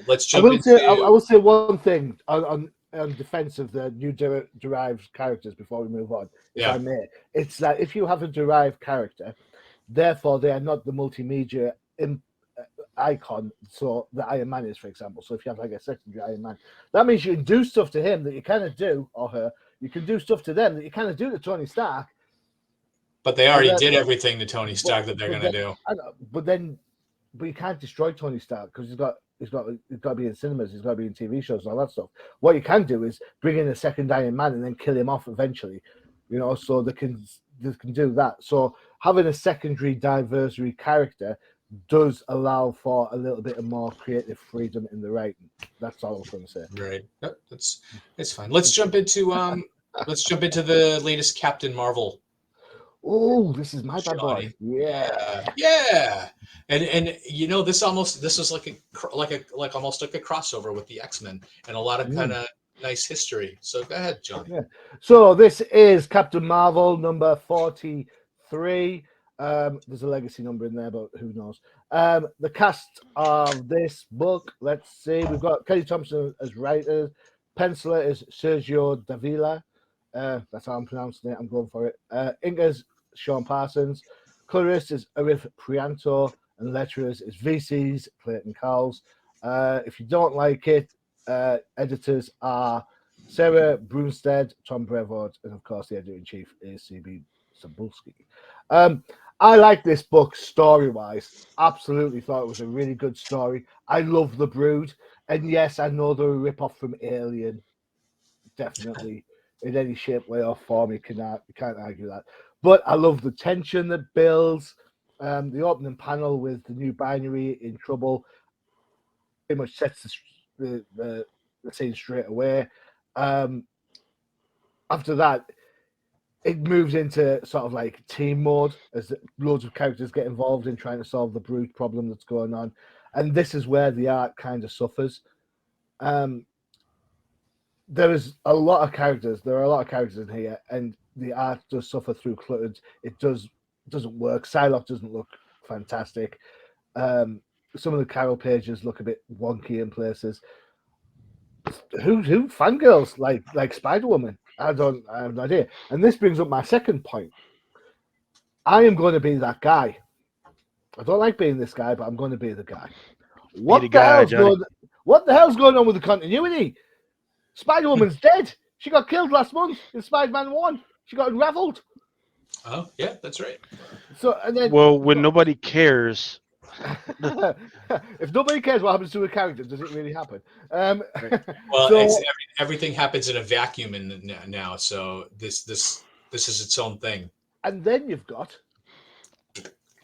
Speaker 1: let's jump
Speaker 2: I will say one thing on defense of the new derived characters before we move on, if I may. It's that if you have a derived character, therefore they are not the multimedia icon, so the Iron Man is, for example. So if you have like a secondary Iron Man, that means you can do stuff to him that you cannot do, or her. You can do stuff to them that you cannot do to Tony Stark.
Speaker 1: But they already did everything to Tony Stark that they're going to do.
Speaker 2: But you can't destroy Tony Stark because he's got He's got to be in cinemas. He's got to be in TV shows and all that stuff. What you can do is bring in a second Iron Man and then kill him off eventually. So they can do that. So having a secondary diversionary character does allow for a little bit of more creative freedom in the writing. That's all I was going to say.
Speaker 1: Right. Yep, that's fine. Let's jump into the latest Captain Marvel.
Speaker 2: Oh, this is my bad boy.
Speaker 1: Yeah. And this was like almost like a crossover with the X-Men and a lot of kind of nice history. So go ahead, Johnny.
Speaker 2: Yeah. So this is Captain Marvel number 43. There's a legacy number in there, but who knows? The cast of this book, let's see. We've got Kelly Thompson as writer. Penciler is Sergio Davila. That's how I'm pronouncing it. I'm going for it. Inkers, Sean Parsons. Colorist is Arif Prianto. And letterers is VC's Clayton Cowles. If you don't like it, editors are Sarah Brunstead, Tom Brevard, and of course the editor-in-chief is CB Sabulski. I like this book story-wise. Absolutely thought it was a really good story. I love the Brood. And yes, I know they're a rip-off from Alien. Definitely. In any shape, way, or form. You can't argue that. But I love the tension that builds. The opening panel with the new binary in trouble pretty much sets the scene straight away. After that, it moves into sort of like team mode as loads of characters get involved in trying to solve the Brood problem that's going on. And this is where the art kind of suffers. There is a lot of characters. There are a lot of characters in here, and the art does suffer through cluttered. It doesn't work. Psylocke doesn't look fantastic. Some of the Carol pages look a bit wonky in places. Who fangirls like Spider-Woman? I have no idea. And this brings up my second point. I am going to be that guy. I don't like being this guy, but I'm going to be the guy. What the hell's going on with the continuity? Spider-Woman's dead. She got killed last month in Spider-Man 1. She got unraveled.
Speaker 1: Oh, yeah, that's right.
Speaker 2: So and then
Speaker 3: when nobody cares.
Speaker 2: If nobody cares what happens to a character, does it really happen?
Speaker 1: Well, everything happens in a vacuum now, so this is its own thing.
Speaker 2: And then you've got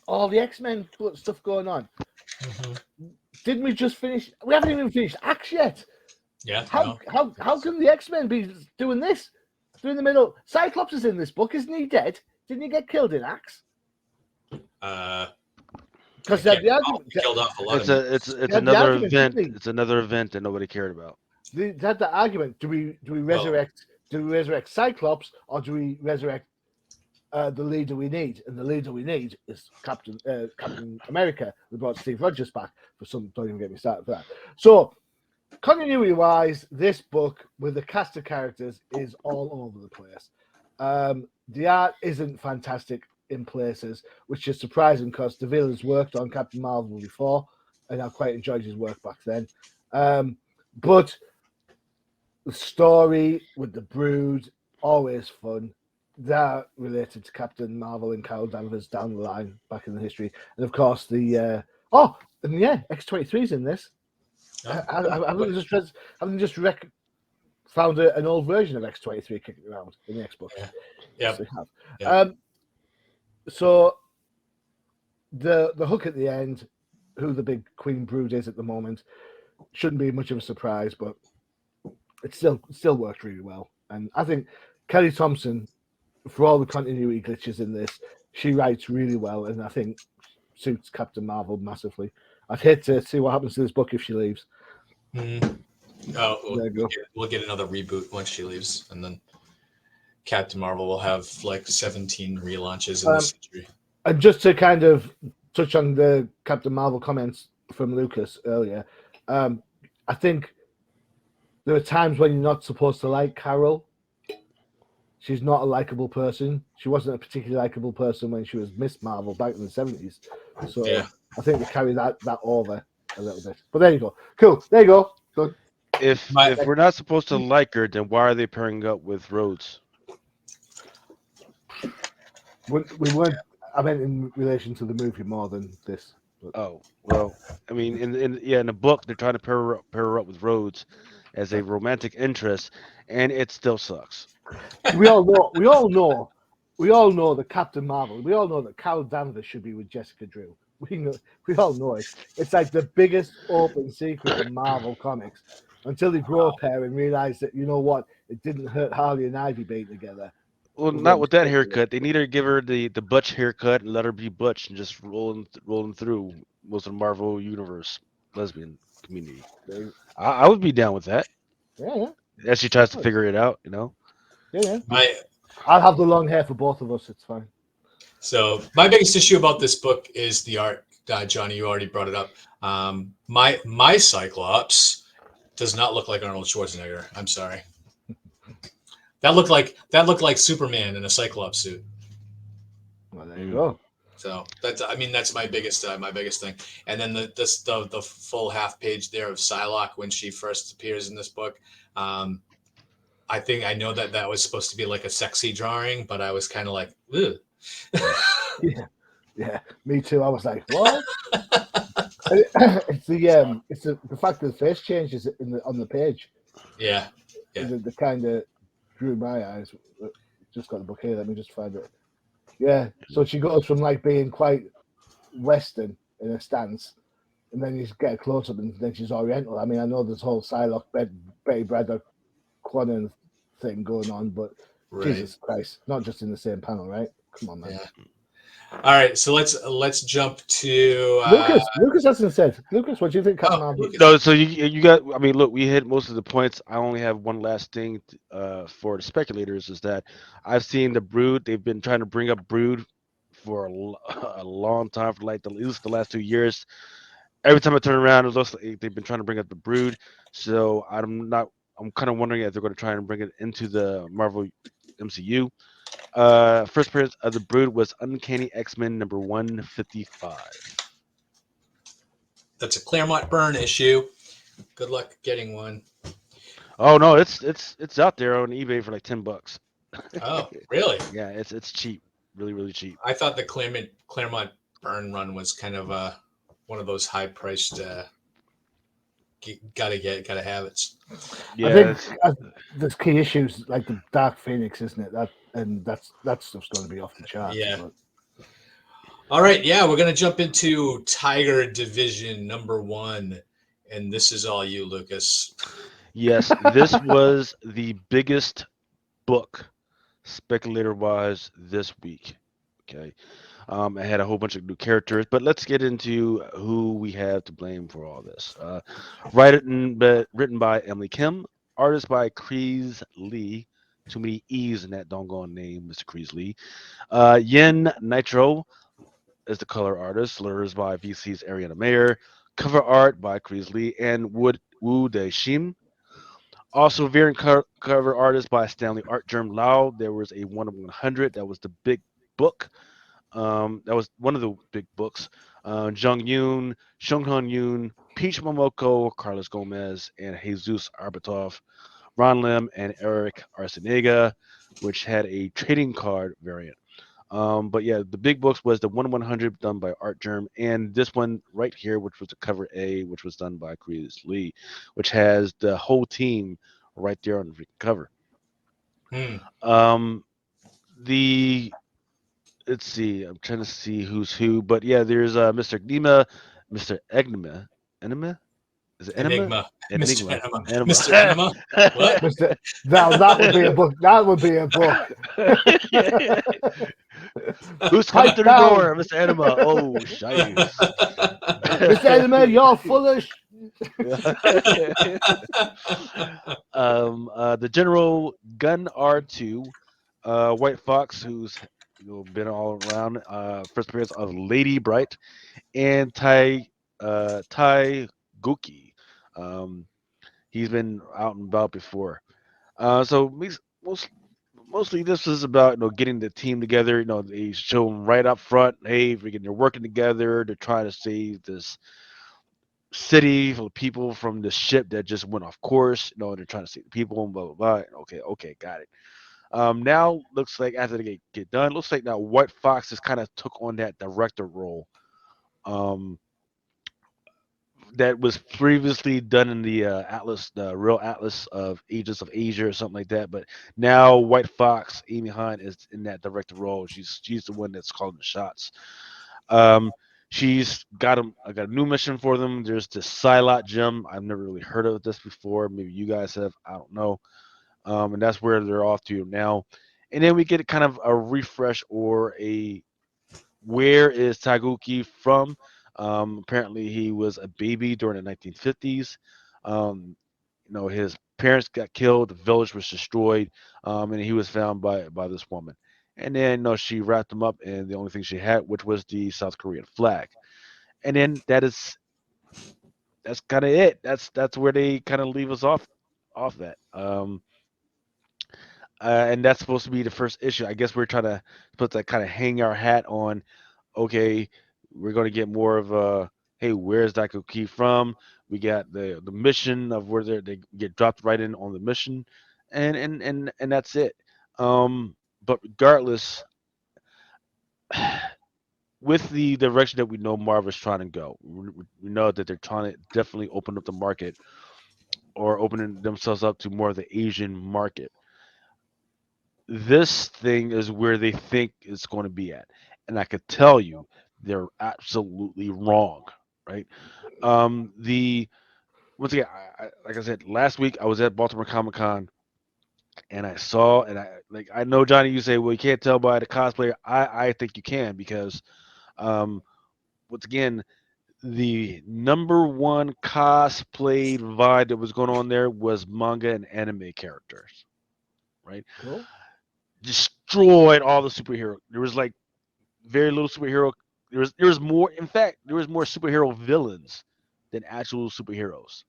Speaker 2: all the X-Men stuff going on. Mm-hmm. Didn't we just finish? We haven't even finished Axe yet.
Speaker 1: Yeah.
Speaker 2: How can the X-Men be doing this? Through the middle. Cyclops is in this book, isn't he dead? Didn't he get killed in Axe? Because the argument
Speaker 1: killed off a lot.
Speaker 3: It's another event. It's another event that nobody cared about.
Speaker 2: They had the argument: do we resurrect? Do we resurrect Cyclops, or do we resurrect the leader we need? And the leader we need is Captain America. We brought Steve Rogers back for some. Don't even get me started for that. So, continuity-wise, this book with the cast of characters is all over the place. The art isn't fantastic in places, which is surprising because DeVille has worked on Captain Marvel before, and I quite enjoyed his work back then. But the story with the Brood, always fun. They're related to Captain Marvel and Carol Danvers down the line, back in the history. And of course, X-23's in this. I've just found an old version of X-23 kicking around in the Xbox.
Speaker 1: Yeah.
Speaker 2: So the hook at the end, who the big Queen Brood is at the moment, shouldn't be much of a surprise, but it still worked really well. And I think Kelly Thompson, for all the continuity glitches in this, she writes really well, and I think suits Captain Marvel massively. I'd hate to see what happens to this book if she leaves.
Speaker 1: Oh, we'll get another reboot once she leaves, and then Captain Marvel will have like 17 relaunches in this century.
Speaker 2: And just to kind of touch on the Captain Marvel comments from Lucas earlier, I think there are times when you're not supposed to like Carol. She's not a likable person. She wasn't a particularly likable person when she was Miss Marvel back in the 70s. So yeah. I think they carry that over a little bit. But there you go. Cool. There you go. Good.
Speaker 3: If we're not supposed to like her, then why are they pairing up with Rhodes?
Speaker 2: We weren't. I meant in relation to the movie more than this.
Speaker 3: Oh well, I mean, in the book, they're trying to pair her up with Rhodes as a romantic interest, and it still sucks.
Speaker 2: We all know. We all know. We all know that Captain Marvel. We all know that Carol Danvers should be with Jessica Drew. We know. We all know it. It's like the biggest open secret in Marvel comics. Until they grow a pair and realize that you know what, it didn't hurt Harley and Ivy being together.
Speaker 3: Well,
Speaker 2: We're going
Speaker 3: not
Speaker 2: to
Speaker 3: with that
Speaker 2: stick with it.
Speaker 3: haircut. They need to give her the butch haircut and let her be butch and just rolling through most of the Marvel universe lesbian community. I would be down with that
Speaker 2: Yeah, yeah,
Speaker 3: as she tries to
Speaker 2: definitely.
Speaker 3: figure it out.
Speaker 2: Yeah, yeah.
Speaker 1: My
Speaker 2: I'll have the long hair for both of us. It's fine.
Speaker 1: my biggest issue about this book is the art. Johnny, you already brought it up. My Cyclops does not look like Arnold Schwarzenegger. I'm sorry. That looked like Superman in a Cyclops suit.
Speaker 2: Well, there you
Speaker 3: Mm.
Speaker 2: go.
Speaker 1: So that's my biggest thing. And then the full half page there of Psylocke when she first appears in this book. Um, I think I know that was supposed to be like a sexy drawing, but I was kind of like, ugh.
Speaker 2: Yeah, yeah. Me too. I was like, what? It's the fact that the face changes on the page.
Speaker 1: Yeah, yeah,
Speaker 2: The kind of drew my eyes. Just got the book here. Let me just find it. Yeah. So she goes from like being quite Western in her stance, and then you get a close up, and then she's Oriental. I mean, I know this whole Psylocke, Betty Braddock, Quanon thing going on, but
Speaker 1: right.
Speaker 2: Jesus Christ, not just in the same panel, right? Come on, man.
Speaker 1: Yeah. All right, so let's jump to
Speaker 2: Lucas hasn't said. Lucas, what do you think, Captain
Speaker 1: oh,
Speaker 2: Marvel?
Speaker 1: Lucas.
Speaker 3: No, so you got. I mean, look, we hit most of the points. I only have one last thing for the speculators is that I've seen the Brood. They've been trying to bring up Brood for a long time, for like at least the last 2 years. Every time I turn around, it looks like they've been trying to bring up the Brood. So I'm not. I'm kind of wondering if they're going to try and bring it into the Marvel MCU. First appearance of the Brood was Uncanny X-Men number 155.
Speaker 1: That's a Claremont Burn issue. Good luck getting one.
Speaker 3: Oh no, it's out there on eBay for like $10.
Speaker 1: Oh, really?
Speaker 3: Yeah, it's cheap, really cheap.
Speaker 1: I thought the Claremont Burn run was kind of one of those high priced gotta have it.
Speaker 2: I
Speaker 3: Yeah,
Speaker 2: think there's key issues like the Dark Phoenix, isn't it? That stuff's going to be off the charts.
Speaker 1: Yeah.
Speaker 2: But
Speaker 1: All right, yeah, we're gonna jump into Tiger Division number 1, and this is all you, Lucas.
Speaker 3: yes, this was the biggest book speculator wise this week. Okay, I had a whole bunch of new characters, but let's get into who we have to blame for all this. Written by Emily Kim, artist by Kreese Lee. Too many E's in that doggone name, Mr. Kreese Lee. Yen Nitro is the color artist, letters by VC's Ariana Mayer, cover art by Kreese Lee and Wu De Shim. Also, variant cover artist by Stanley Art Germ Lau. There was a 1 of 100. That was the big book. That was one of the big books. Jung Yoon, Shung Han Yoon, Peach Momoko, Carlos Gomez, and Jesus Arbatov, Ron Lim, and Eric Arsenega, which had a trading card variant. But yeah, the big books was the 1 100 done by Art Germ, and this one right here, which was the cover A, which was done by Chris Lee, which has the whole team right there on the freaking cover.
Speaker 1: Hmm.
Speaker 3: Um, the let's see, I'm trying to see who's who, but yeah, there's Mr. Enigma, Mr. Enigma, is it Enigma?
Speaker 1: Enigma, Mr.
Speaker 3: Enigma,
Speaker 1: Enema, Mr.
Speaker 3: Enigma.
Speaker 1: Enema. What?
Speaker 2: Mister, now that would be a book. That would be a book.
Speaker 3: Who's coming
Speaker 2: Pipe
Speaker 3: through the
Speaker 2: down,
Speaker 3: door, Mr. Enema? Oh, shice.
Speaker 2: Mister Edelman. You're full of.
Speaker 3: The General Gun R2, White Fox, who's been all around. First appearance of Lady Bright and Tai Guki. Um, he's been out and about before. So mostly this is about getting the team together. They show them right up front. Hey, they're working together. They're trying to save this city full of people from the ship that just went off course. They're trying to save the people and blah blah blah. Okay, got it. Now looks like after they get done, looks like now White Fox has kind of took on that director role. that was previously done in the Atlas, the real Atlas of Agents of Asia or something like that. But now White Fox, Amy Hunt, is in that director role. She's the one that's calling the shots. Um, she's got I got a new mission for them. There's this Psylocke gem. I've never really heard of this before. Maybe you guys have. I don't know. And that's where they're off to now. And then we get kind of a refresh or a where is Taguchi from? Apparently, he was a baby during the 1950s. His parents got killed, the village was destroyed, and he was found by this woman. And then, she wrapped him up in the only thing she had, which was the South Korean flag. And then that's kind of it. That's where they kind of leave us off that. And that's supposed to be the first issue. I guess we're trying to put that kind of hang our hat on. Okay, we're going to get more of a hey, where's Daiko Key from? We got the mission of where they get dropped right in on the mission, and that's it. But regardless, with the direction that we know Marvel's trying to go, we know that they're trying to definitely open up the market or opening themselves up to more of the Asian market. This thing is where they think it's going to be at. And I could tell you they're absolutely wrong, right? The Once again, like I said, last week I was at Baltimore Comic Con and I saw and I know Johnny, you say, well, you can't tell by the cosplayer. I think you can because um once again, the number one cosplay vibe that was going on there was manga and anime characters, right?
Speaker 2: Cool.
Speaker 3: Destroyed all the superhero. There was like very little superhero. There was more. In fact, there was more superhero villains than actual superheroes.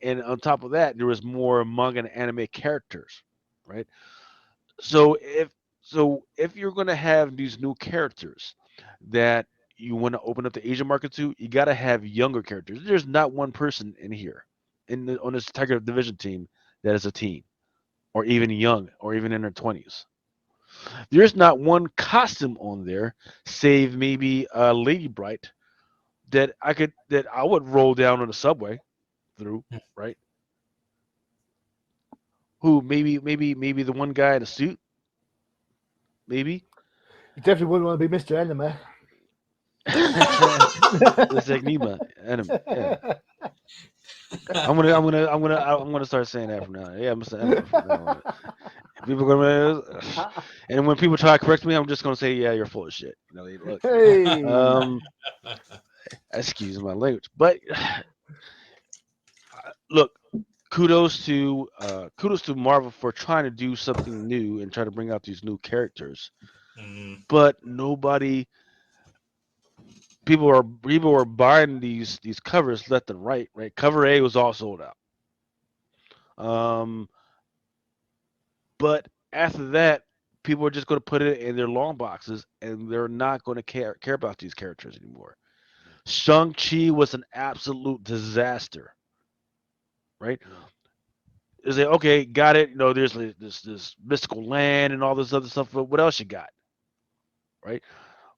Speaker 3: And on top of that, there was more manga and anime characters, right? So if you're gonna have these new characters that you want to open up the Asian market to, you got to have younger characters. There's not one person in here on this Tiger Division team that is a teen or even young or even in their 20s. There's not one costume on there, save maybe Lady Bright, that I would roll down on the subway through, right? Who maybe the one guy in a suit, maybe.
Speaker 2: You definitely wouldn't want to be Mr. Enema.
Speaker 3: It's like Nima enemy. Yeah. I'm gonna start saying that from now on. Yeah, Mr. Enema from now on. People are gonna, and when people try to correct me, I'm just gonna say, yeah, you're full of shit. Look.
Speaker 2: Hey.
Speaker 3: Excuse my language, but look, kudos to Marvel for trying to do something new and try to bring out these new characters. But people are buying these covers left and right. Right, cover A was all sold out. But after that, people are just going to put it in their long boxes, and they're not going to care about these characters anymore. Shang-Chi was an absolute disaster, right? Is it okay? Got it. There's this mystical land and all this other stuff. But what else you got, right?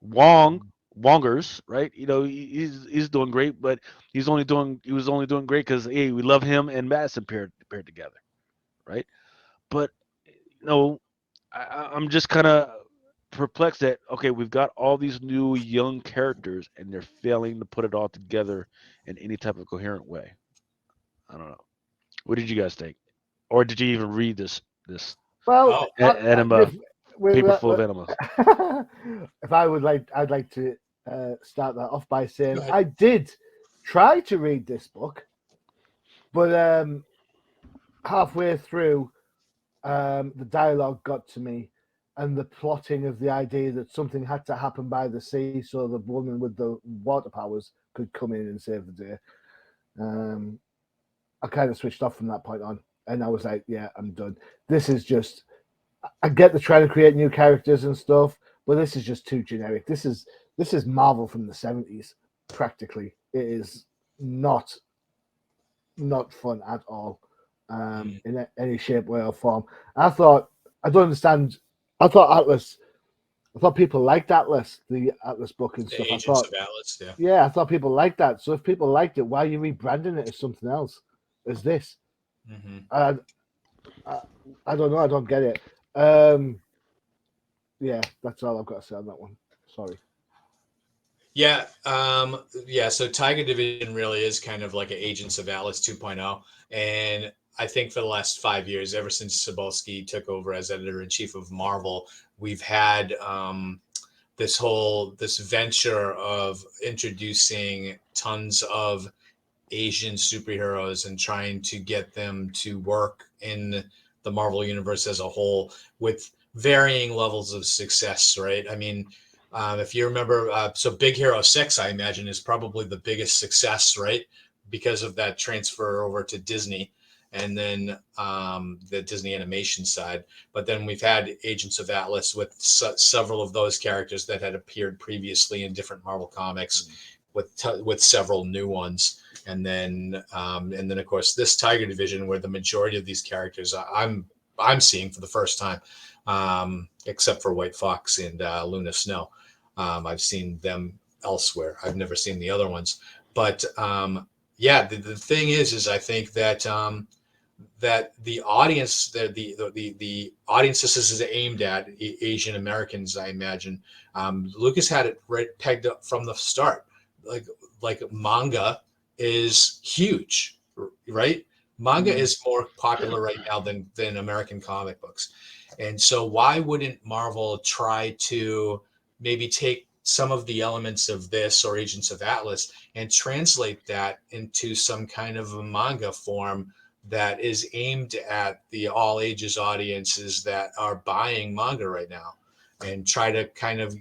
Speaker 3: Wongers, right? He's doing great, but he was only doing great because hey, we love him and Madison paired together, right? But I'm just kind of perplexed that okay, we've got all these new young characters and they're failing to put it all together in any type of coherent way. I don't know. What did you guys think, or did you even read this
Speaker 2: Well,
Speaker 3: enema paper full of enemas?
Speaker 2: if I would like, I'd like to start that off by saying I did try to read this book, but halfway through, the dialogue got to me, and the plotting of the idea that something had to happen by the sea so the woman with the water powers could come in and save the day. I kind of switched off from that point on, and I was like, yeah, I'm done. This is just, I get the trying to create new characters and stuff, but this is just too generic. This is Marvel from the 70s, practically. It is not fun at all, in any shape, way, or form. I don't understand. I thought Atlas I thought people liked Atlas, the Atlas book and
Speaker 1: The
Speaker 2: stuff.
Speaker 1: Agents of Atlas,
Speaker 2: yeah, I thought people liked that. So if people liked it, why are you rebranding it as something else? As this?
Speaker 1: Mm-hmm.
Speaker 2: I don't know. I don't get it. Yeah, that's all I've got to say on that one. Sorry.
Speaker 1: Yeah, so Tiger Division really is kind of like an Agents of Atlas 2.0. And I think for the last 5 years, ever since Cebulski took over as editor-in-chief of Marvel, we've had this venture of introducing tons of Asian superheroes and trying to get them to work in the Marvel universe as a whole with varying levels of success, right? I mean, if you remember, so Big Hero 6, I imagine, is probably the biggest success, right? Because of that transfer over to Disney and then the Disney animation side. But then we've had Agents of Atlas with several of those characters that had appeared previously in different Marvel comics with several new ones. And then of course this Tiger Division, where the majority of these characters I'm seeing for the first time, except for White Fox and Luna Snow. I've seen them elsewhere. I've never seen the other ones. But the thing is I think that that the audience, the audience this is aimed at, Asian Americans, I imagine. Lucas had it right pegged up from the start. Like manga is huge, right? Manga is more popular right now than American comic books. And so why wouldn't Marvel try to maybe take some of the elements of this or Agents of Atlas and translate that into some kind of a manga form that is aimed at the all ages audiences that are buying manga right now, and try to kind of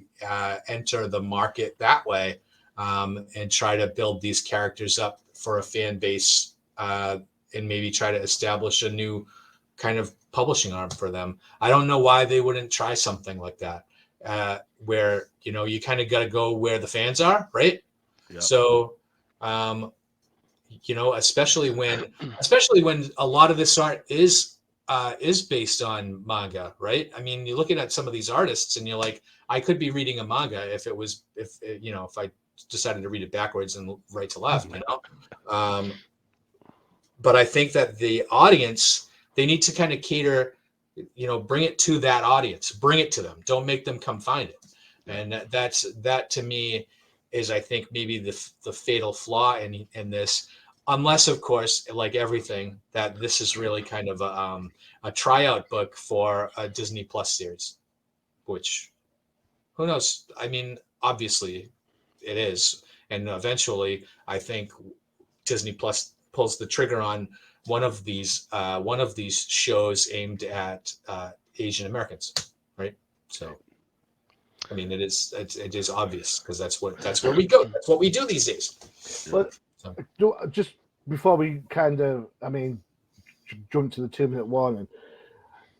Speaker 1: enter the market that way, and try to build these characters up for a fan base, and maybe try to establish a new kind of publishing arm for them. I don't know why they wouldn't try something like that, where you kind of got to go where the fans are, right? Yep. So, especially when a lot of this art is based on manga, right? I mean, you're looking at some of these artists, and you're like, I could be reading a manga if I decided to read it backwards and right to left, but I think that the audience, they need to kind of cater, bring it to that audience, bring it to them. Don't make them come find it. And that to me is, I think, maybe the fatal flaw in this, unless, of course, like everything, that this is really kind of a tryout book for a Disney Plus series, which, who knows? I mean, obviously it is. And eventually, I think Disney Plus pulls the trigger on one of these shows aimed at Asian Americans, right? So, I mean, it is obvious, because that's where we go. That's what we do these days.
Speaker 2: But just before we kind of, jump to the 2-minute warning,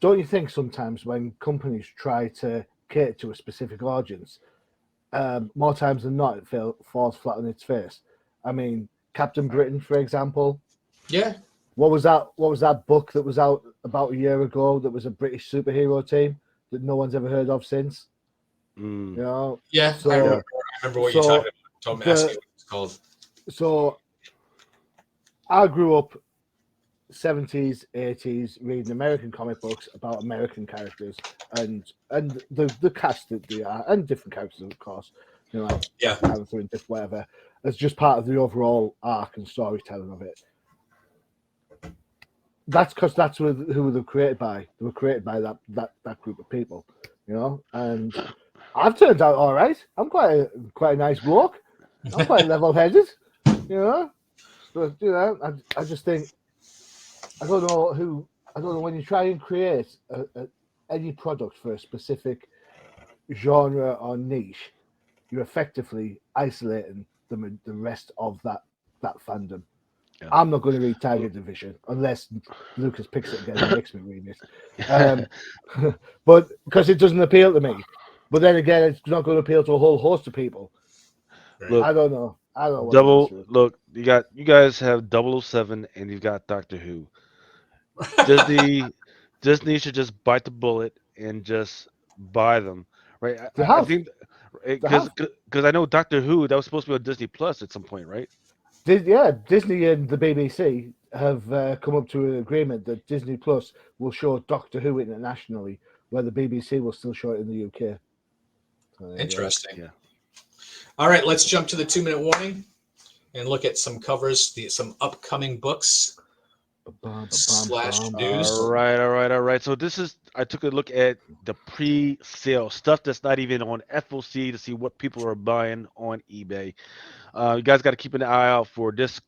Speaker 2: don't you think sometimes when companies try to cater to a specific audience, more times than not, it falls flat on its face? I mean, Captain Britain, for example.
Speaker 1: Yeah.
Speaker 2: What was that book that was out about a year ago that was a British superhero team that no one's ever heard of since?
Speaker 1: Yeah, so, I remember what you're talking about. Don't ask me what it's called.
Speaker 2: So I grew up 70s, 80s reading American comic books about American characters and the cast that they are, and different characters, of course, like Panther and different whatever, as just part of the overall arc and storytelling of it. That's because that's who they were created by. They were created by that group of people, and I've turned out all right. I'm quite a nice bloke. I'm quite level-headed, But I just think, I don't know when you try and create any product for a specific genre or niche, you're effectively isolating the rest of that fandom. Yeah. I'm not going to read Tiger Division unless Lucas picks it again and makes me read it. But because it doesn't appeal to me. But then again, it's not going to appeal to a whole host of people.
Speaker 3: Look,
Speaker 2: I don't know.
Speaker 3: Look, you guys have 007 and you've got Doctor Who. Disney should just bite the bullet and just buy them, right?
Speaker 2: They
Speaker 3: I
Speaker 2: have.
Speaker 3: think
Speaker 2: They have.
Speaker 3: because I know Doctor Who that was supposed to be on Disney Plus at some point, right?
Speaker 2: Yeah, Disney and the BBC have come up to an agreement that Disney Plus will show Doctor Who internationally, where the BBC will still show it in the UK. So there you go.
Speaker 1: Interesting.
Speaker 3: Yeah.
Speaker 1: All right, let's jump to the 2-minute warning and look at some covers, some upcoming books / news.
Speaker 3: All right. So this is I took a look at the pre-sale stuff that's not even on FOC to see what people are buying on eBay. You guys got to keep an eye out for this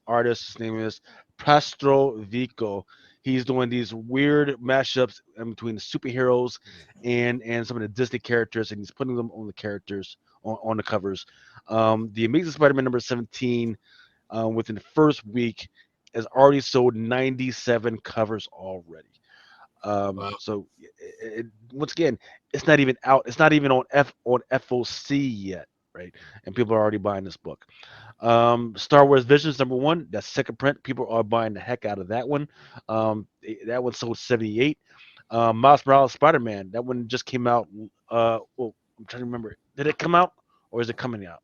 Speaker 3: artist. His name is Pastro Vico. He's doing these weird mashups in between the superheroes and some of the Disney characters, and he's putting them on the characters on the covers. The Amazing Spider-Man number 17, within the first week, has already sold 97 covers already.
Speaker 1: Wow.
Speaker 3: So once again, it's not even out. It's not even on FOC yet, right? And people are already buying this book. Star Wars Visions number 1, that's second print. People are buying the heck out of that one. That one sold 78. Miles Morales Spider Man, that one just came out. Well, I'm trying to remember. Did it come out or is it coming out?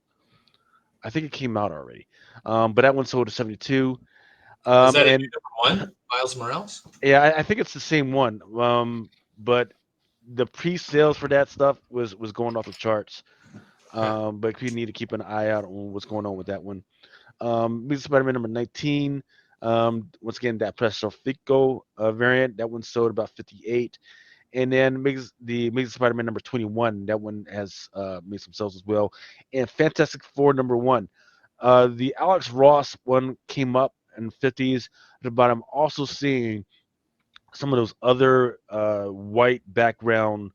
Speaker 3: I think it came out already. But that one sold to 72.
Speaker 1: Is that a
Speaker 3: And
Speaker 1: new number 1, Miles Morales?
Speaker 3: yeah, I think it's the same one. But the pre-sales for that stuff was going off the charts. But you need to keep an eye out on what's going on with that one. Amazing Spider-Man number 19. Once again, that Presto Fico variant, that one sold about 58. And then the Amazing Spider-Man number 21, that one has made some sales as well. And Fantastic Four number 1. The Alex Ross one came up in 50s, but I'm also seeing some of those other uh, white background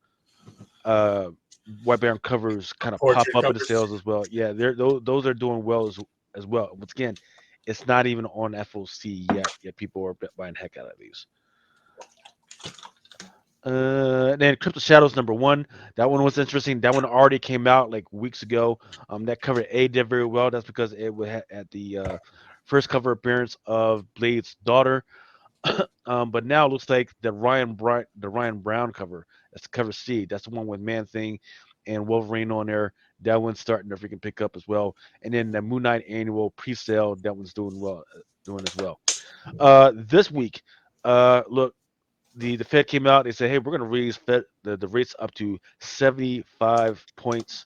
Speaker 3: covers kind of pop
Speaker 1: Portrait
Speaker 3: up in the
Speaker 1: covers.
Speaker 3: sales as well. Yeah, those are doing well as well. Once again, it's not even on FOC yet. Yet people are buying the heck out of these. Then Crypto Shadows number 1. That one was interesting. That one already came out like weeks ago. That cover A did very well. That's because it was at the first cover appearance of Blade's daughter. But now it looks like the Ryan Brown cover. That's cover C. That's the one with Man Thing and Wolverine on there. That one's starting to freaking pick up as well. And then the Moon Knight annual pre-sale, that one's doing well, doing as well. This week, look, the Fed came out. They said, hey, we're going to raise the rates up to 75 points.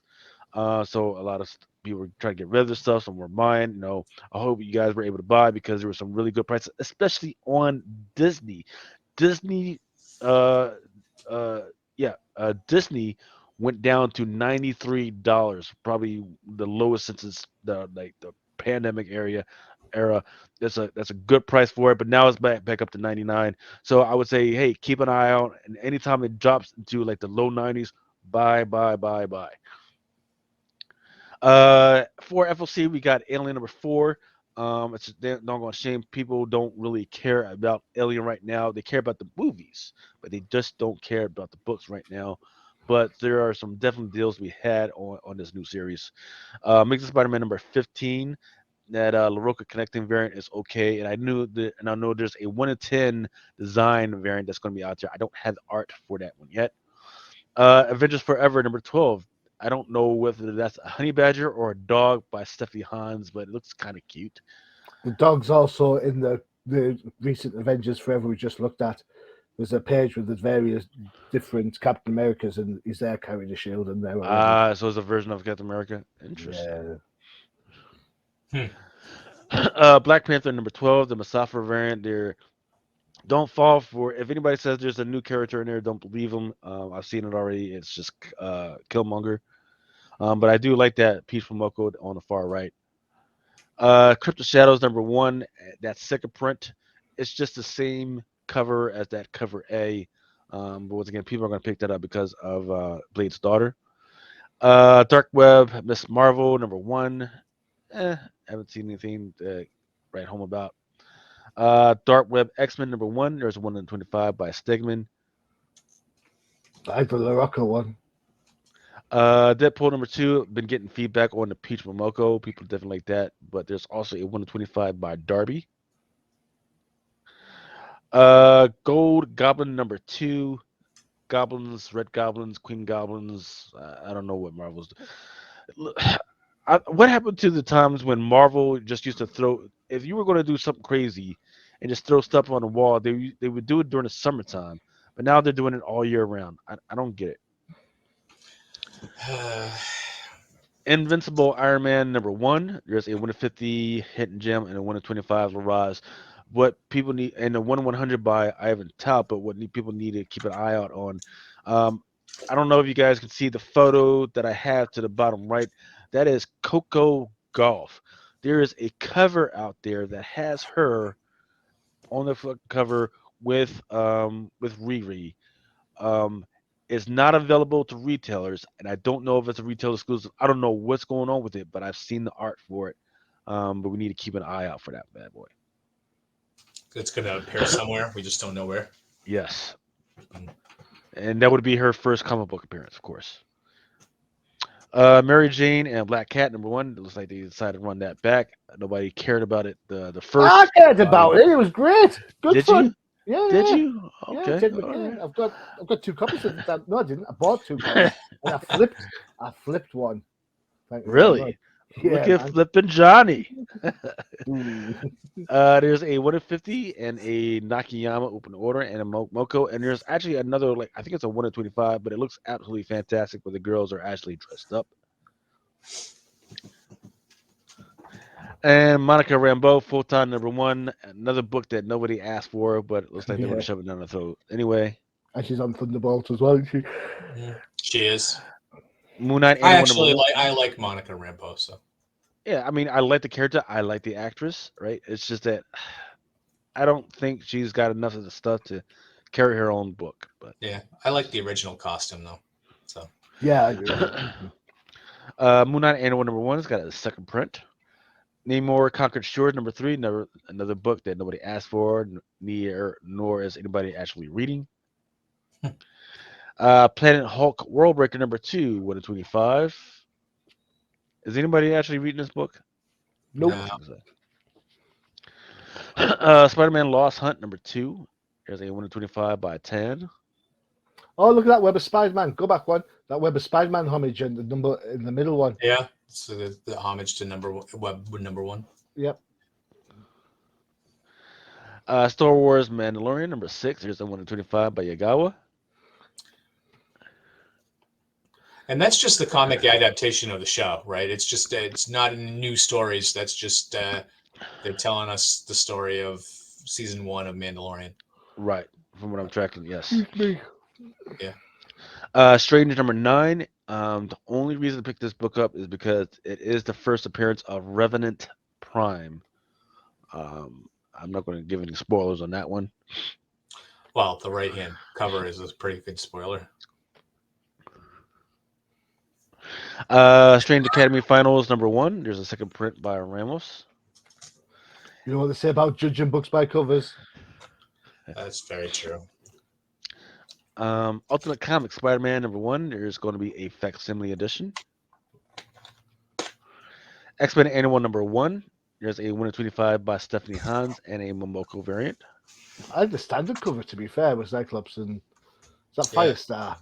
Speaker 3: So a lot of people were trying to get rid of this stuff. Some were buying. I hope you guys were able to buy because there were some really good prices, especially on Disney. Disney, uh, uh, Disney went down to $93, probably the lowest since the pandemic era. That's a good price for it, but now it's back up to 99. So I would say, hey, keep an eye out, and anytime it drops into like the low 90s, buy, buy, buy, buy. For FLC, we got Alien number 4. It's a doggone shame people don't really care about Alien right now. They care about the movies, but they just don't care about the books right now. But there are some definite deals we had on this new series. Amazing Spider-Man number 15. That LaRocca connecting variant is okay, and I know there's a 1 in 10 design variant that's going to be out there. I don't have the art for that one yet. Avengers Forever number 12. I don't know whether that's a honey badger or a dog by Stephanie Hans, but it looks kind of cute.
Speaker 2: The dog's also in the recent Avengers Forever we just looked at. There's a page with the various different Captain Americas, and he's there carrying a shield in there already.
Speaker 3: So it's a version of Captain America. Interesting.
Speaker 2: Yeah.
Speaker 3: Black Panther number 12, the Mustafa variant. There, don't fall for. If anybody says there's a new character in there, don't believe them. I've seen it already. It's just Killmonger. But I do like that Peach Momoko on the far right. Crypto Shadows number 1, that second print. It's just the same cover as that cover A. But once again, people are going to pick that up because of Blade's daughter. Dark Web, Miss Marvel number 1. Haven't seen anything to write home about. Dark Web X-Men number 1. There's 1 in 25 by Stegman.
Speaker 2: I like the LaRocca one.
Speaker 3: Deadpool number 2. Been getting feedback on the Peach Momoko. People definitely like that. But there's also a 1 in 25 by Darby. Gold Goblin number 2. Goblins, Red Goblins, Queen Goblins. I don't know what Marvel's. What happened to the times when Marvel just used to throw? If you were going to do something crazy and just throw stuff on the wall, they would do it during the summertime. But now they're doing it all year round. I don't get it. Invincible Iron Man #1. There's a 1 of 50 Hidden Gem and a 1 of 25 Larage. What people need, and a 1 of 100 by Ivan Tout, but people need to keep an eye out on. I don't know if you guys can see the photo that I have to the bottom right. That is Coco Golf. There is a cover out there that has her on the cover with Riri. Um, it's not available to retailers, and I don't know if it's a retail exclusive. I don't know what's going on with it, but I've seen the art for it. But we need to keep an eye out for that bad boy.
Speaker 1: It's going to appear somewhere. We just don't know where.
Speaker 3: Yes. And that would be her first comic book appearance, of course. Mary Jane and Black Cat #1. It looks like they decided to run that back. Nobody cared about it. The first.
Speaker 2: I cared about it. It was great. Good
Speaker 3: Did
Speaker 2: fun.
Speaker 3: you?
Speaker 2: Yeah.
Speaker 3: Did
Speaker 2: yeah.
Speaker 3: you?
Speaker 2: Yeah,
Speaker 3: Okay.
Speaker 2: Ted McKay.
Speaker 3: Right.
Speaker 2: I've got 2 copies of that. No, I didn't. I bought 2 copies and I flipped one. Thank you very much.
Speaker 3: Really?
Speaker 2: Yeah,
Speaker 3: Look at
Speaker 2: man.
Speaker 3: flipping Johnny.
Speaker 2: Ooh.
Speaker 3: There's a 1 of 50 and a Nakayama open order and a Moko, and there's actually another, like, I think it's a 1 of 25, but it looks absolutely fantastic where the girls are actually dressed up. And Monica Rambeau, full time #1, another book that nobody asked for, but it looks like they want to shove it down the throat. Anyway,
Speaker 2: And she's on Thunderbolt as well, isn't she?
Speaker 1: She is.
Speaker 3: Moon Knight.
Speaker 1: I actually like Monica Rambeau. So
Speaker 3: yeah, I mean, I like the character, I like the actress, right? It's just that I don't think she's got enough of the stuff to carry her own book. But
Speaker 1: yeah, I like the original costume though. So
Speaker 2: Yeah, I agree.
Speaker 3: Moon Knight Annual #1 has got a second print. Namor Conquered Shores #3, another book that nobody asked for, nor is anybody actually reading. Planet Hulk Worldbreaker #2, 1 of 25. Is anybody actually reading this book?
Speaker 2: Nope.
Speaker 3: So. Spider-Man Lost Hunt #2. There's a 1 of 25 by Tan.
Speaker 2: Oh, look at that Web of Spider-Man. Go back one. That Web of Spider-Man homage and the number in the middle one.
Speaker 1: Yeah, so the homage to Web #1.
Speaker 2: Yep.
Speaker 3: Star Wars Mandalorian #6. There's a 1 of 25 by Yagawa.
Speaker 1: And that's just the comic adaptation of the show, right? It's just it's not new stories. That's just they're telling us the story of season 1 of Mandalorian.
Speaker 3: Right, from what I'm tracking, yes.
Speaker 1: Yeah.
Speaker 3: Strange #9. The only reason to pick this book up is because it is the first appearance of Revenant Prime. I'm not going to give any spoilers on that one.
Speaker 1: Well, the right-hand cover is a pretty good spoiler.
Speaker 3: Strange Academy Finals #1. There's a second print by Ramos.
Speaker 2: You know what they say about judging books by covers?
Speaker 1: That's very true.
Speaker 3: Ultimate Comics Spider-Man #1. There's going to be a facsimile edition. X-Men Annual #1. There's a 1 of 25 by Stephanie Hans and a Momoko variant.
Speaker 2: I like the standard cover, to be fair, with Cyclops and is that Firestar?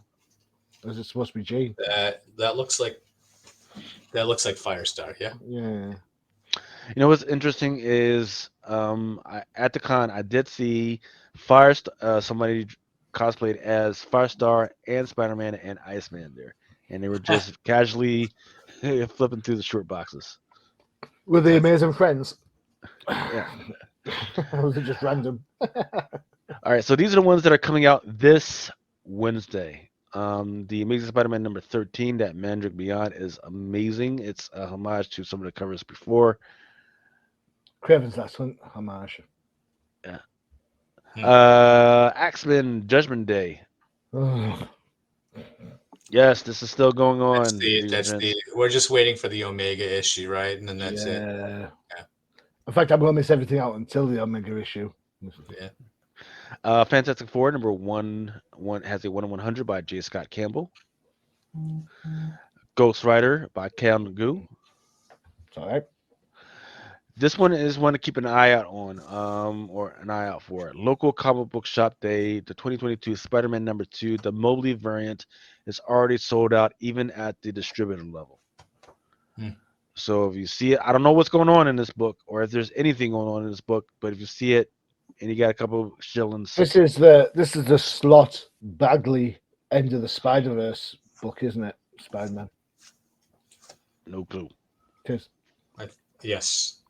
Speaker 2: Or is it supposed to be Jane?
Speaker 1: That looks like Firestar. Yeah.
Speaker 2: Yeah.
Speaker 3: You know what's interesting is at the con I did see somebody cosplayed as Firestar and Spider-Man and Iceman there, and they were just casually flipping through the short boxes.
Speaker 2: Were they amazing friends?
Speaker 3: Yeah.
Speaker 2: Or was it just random?
Speaker 3: All right, so these are the ones that are coming out this Wednesday. The Amazing Spider-Man #13, that Mandrake Beyond, is amazing. It's a homage to some of the covers before.
Speaker 2: Craven's Last Hunt homage.
Speaker 3: Yeah. Axeman Judgment Day. Yes, this is still going on.
Speaker 1: We're just waiting for the Omega issue, right? And then that's it.
Speaker 2: Yeah. In fact, I'm going to miss everything out until the Omega issue.
Speaker 3: Yeah. Fantastic Four #1 has a 1 of 100 by J. Scott Campbell. Ghost Rider by Cal Nagu.
Speaker 2: It's all right.
Speaker 3: This one is one to keep an eye out on, or an eye out for. Local comic book shop day, the 2022 Spider-Man #2, the Mobley variant is already sold out, even at the distributor level.
Speaker 1: Hmm.
Speaker 3: So if you see it, I don't know what's going on in this book, or if there's anything going on in this book, but if you see it and you got a couple shillings,
Speaker 2: This is the Slot Bagley End of the Spider-Verse book, isn't it? Spider-Man.
Speaker 3: no clue.
Speaker 2: It is.
Speaker 1: Yes.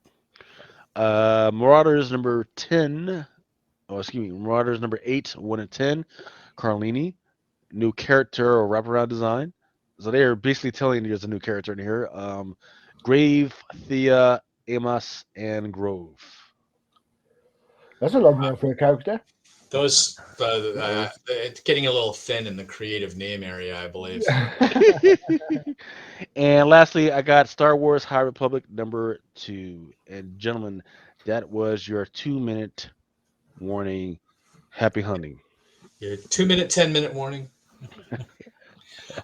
Speaker 3: Marauders number 10. Oh, excuse me. Marauders number 8, 1 and 10. Carlini, new character or wraparound design. So they are basically telling you there's a new character in here. Grave, Thea, Amos, and Grove.
Speaker 2: That's a long name for a character.
Speaker 1: Those it's getting a little thin in the creative name area, I believe.
Speaker 3: And lastly, I got Star Wars High Republic number 2. And gentlemen, that was your 2-minute warning. Happy hunting.
Speaker 1: Your 2-minute, 10-minute warning.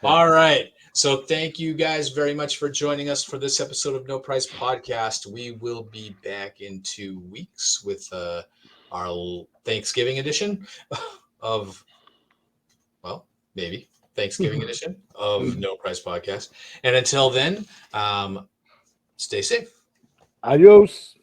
Speaker 1: All right. So thank you guys very much for joining us for this episode of No Price Podcast. We will be back in 2 weeks with our Thanksgiving edition of, well, maybe Thanksgiving edition of No Price Podcast. And until then, stay safe.
Speaker 2: Adios.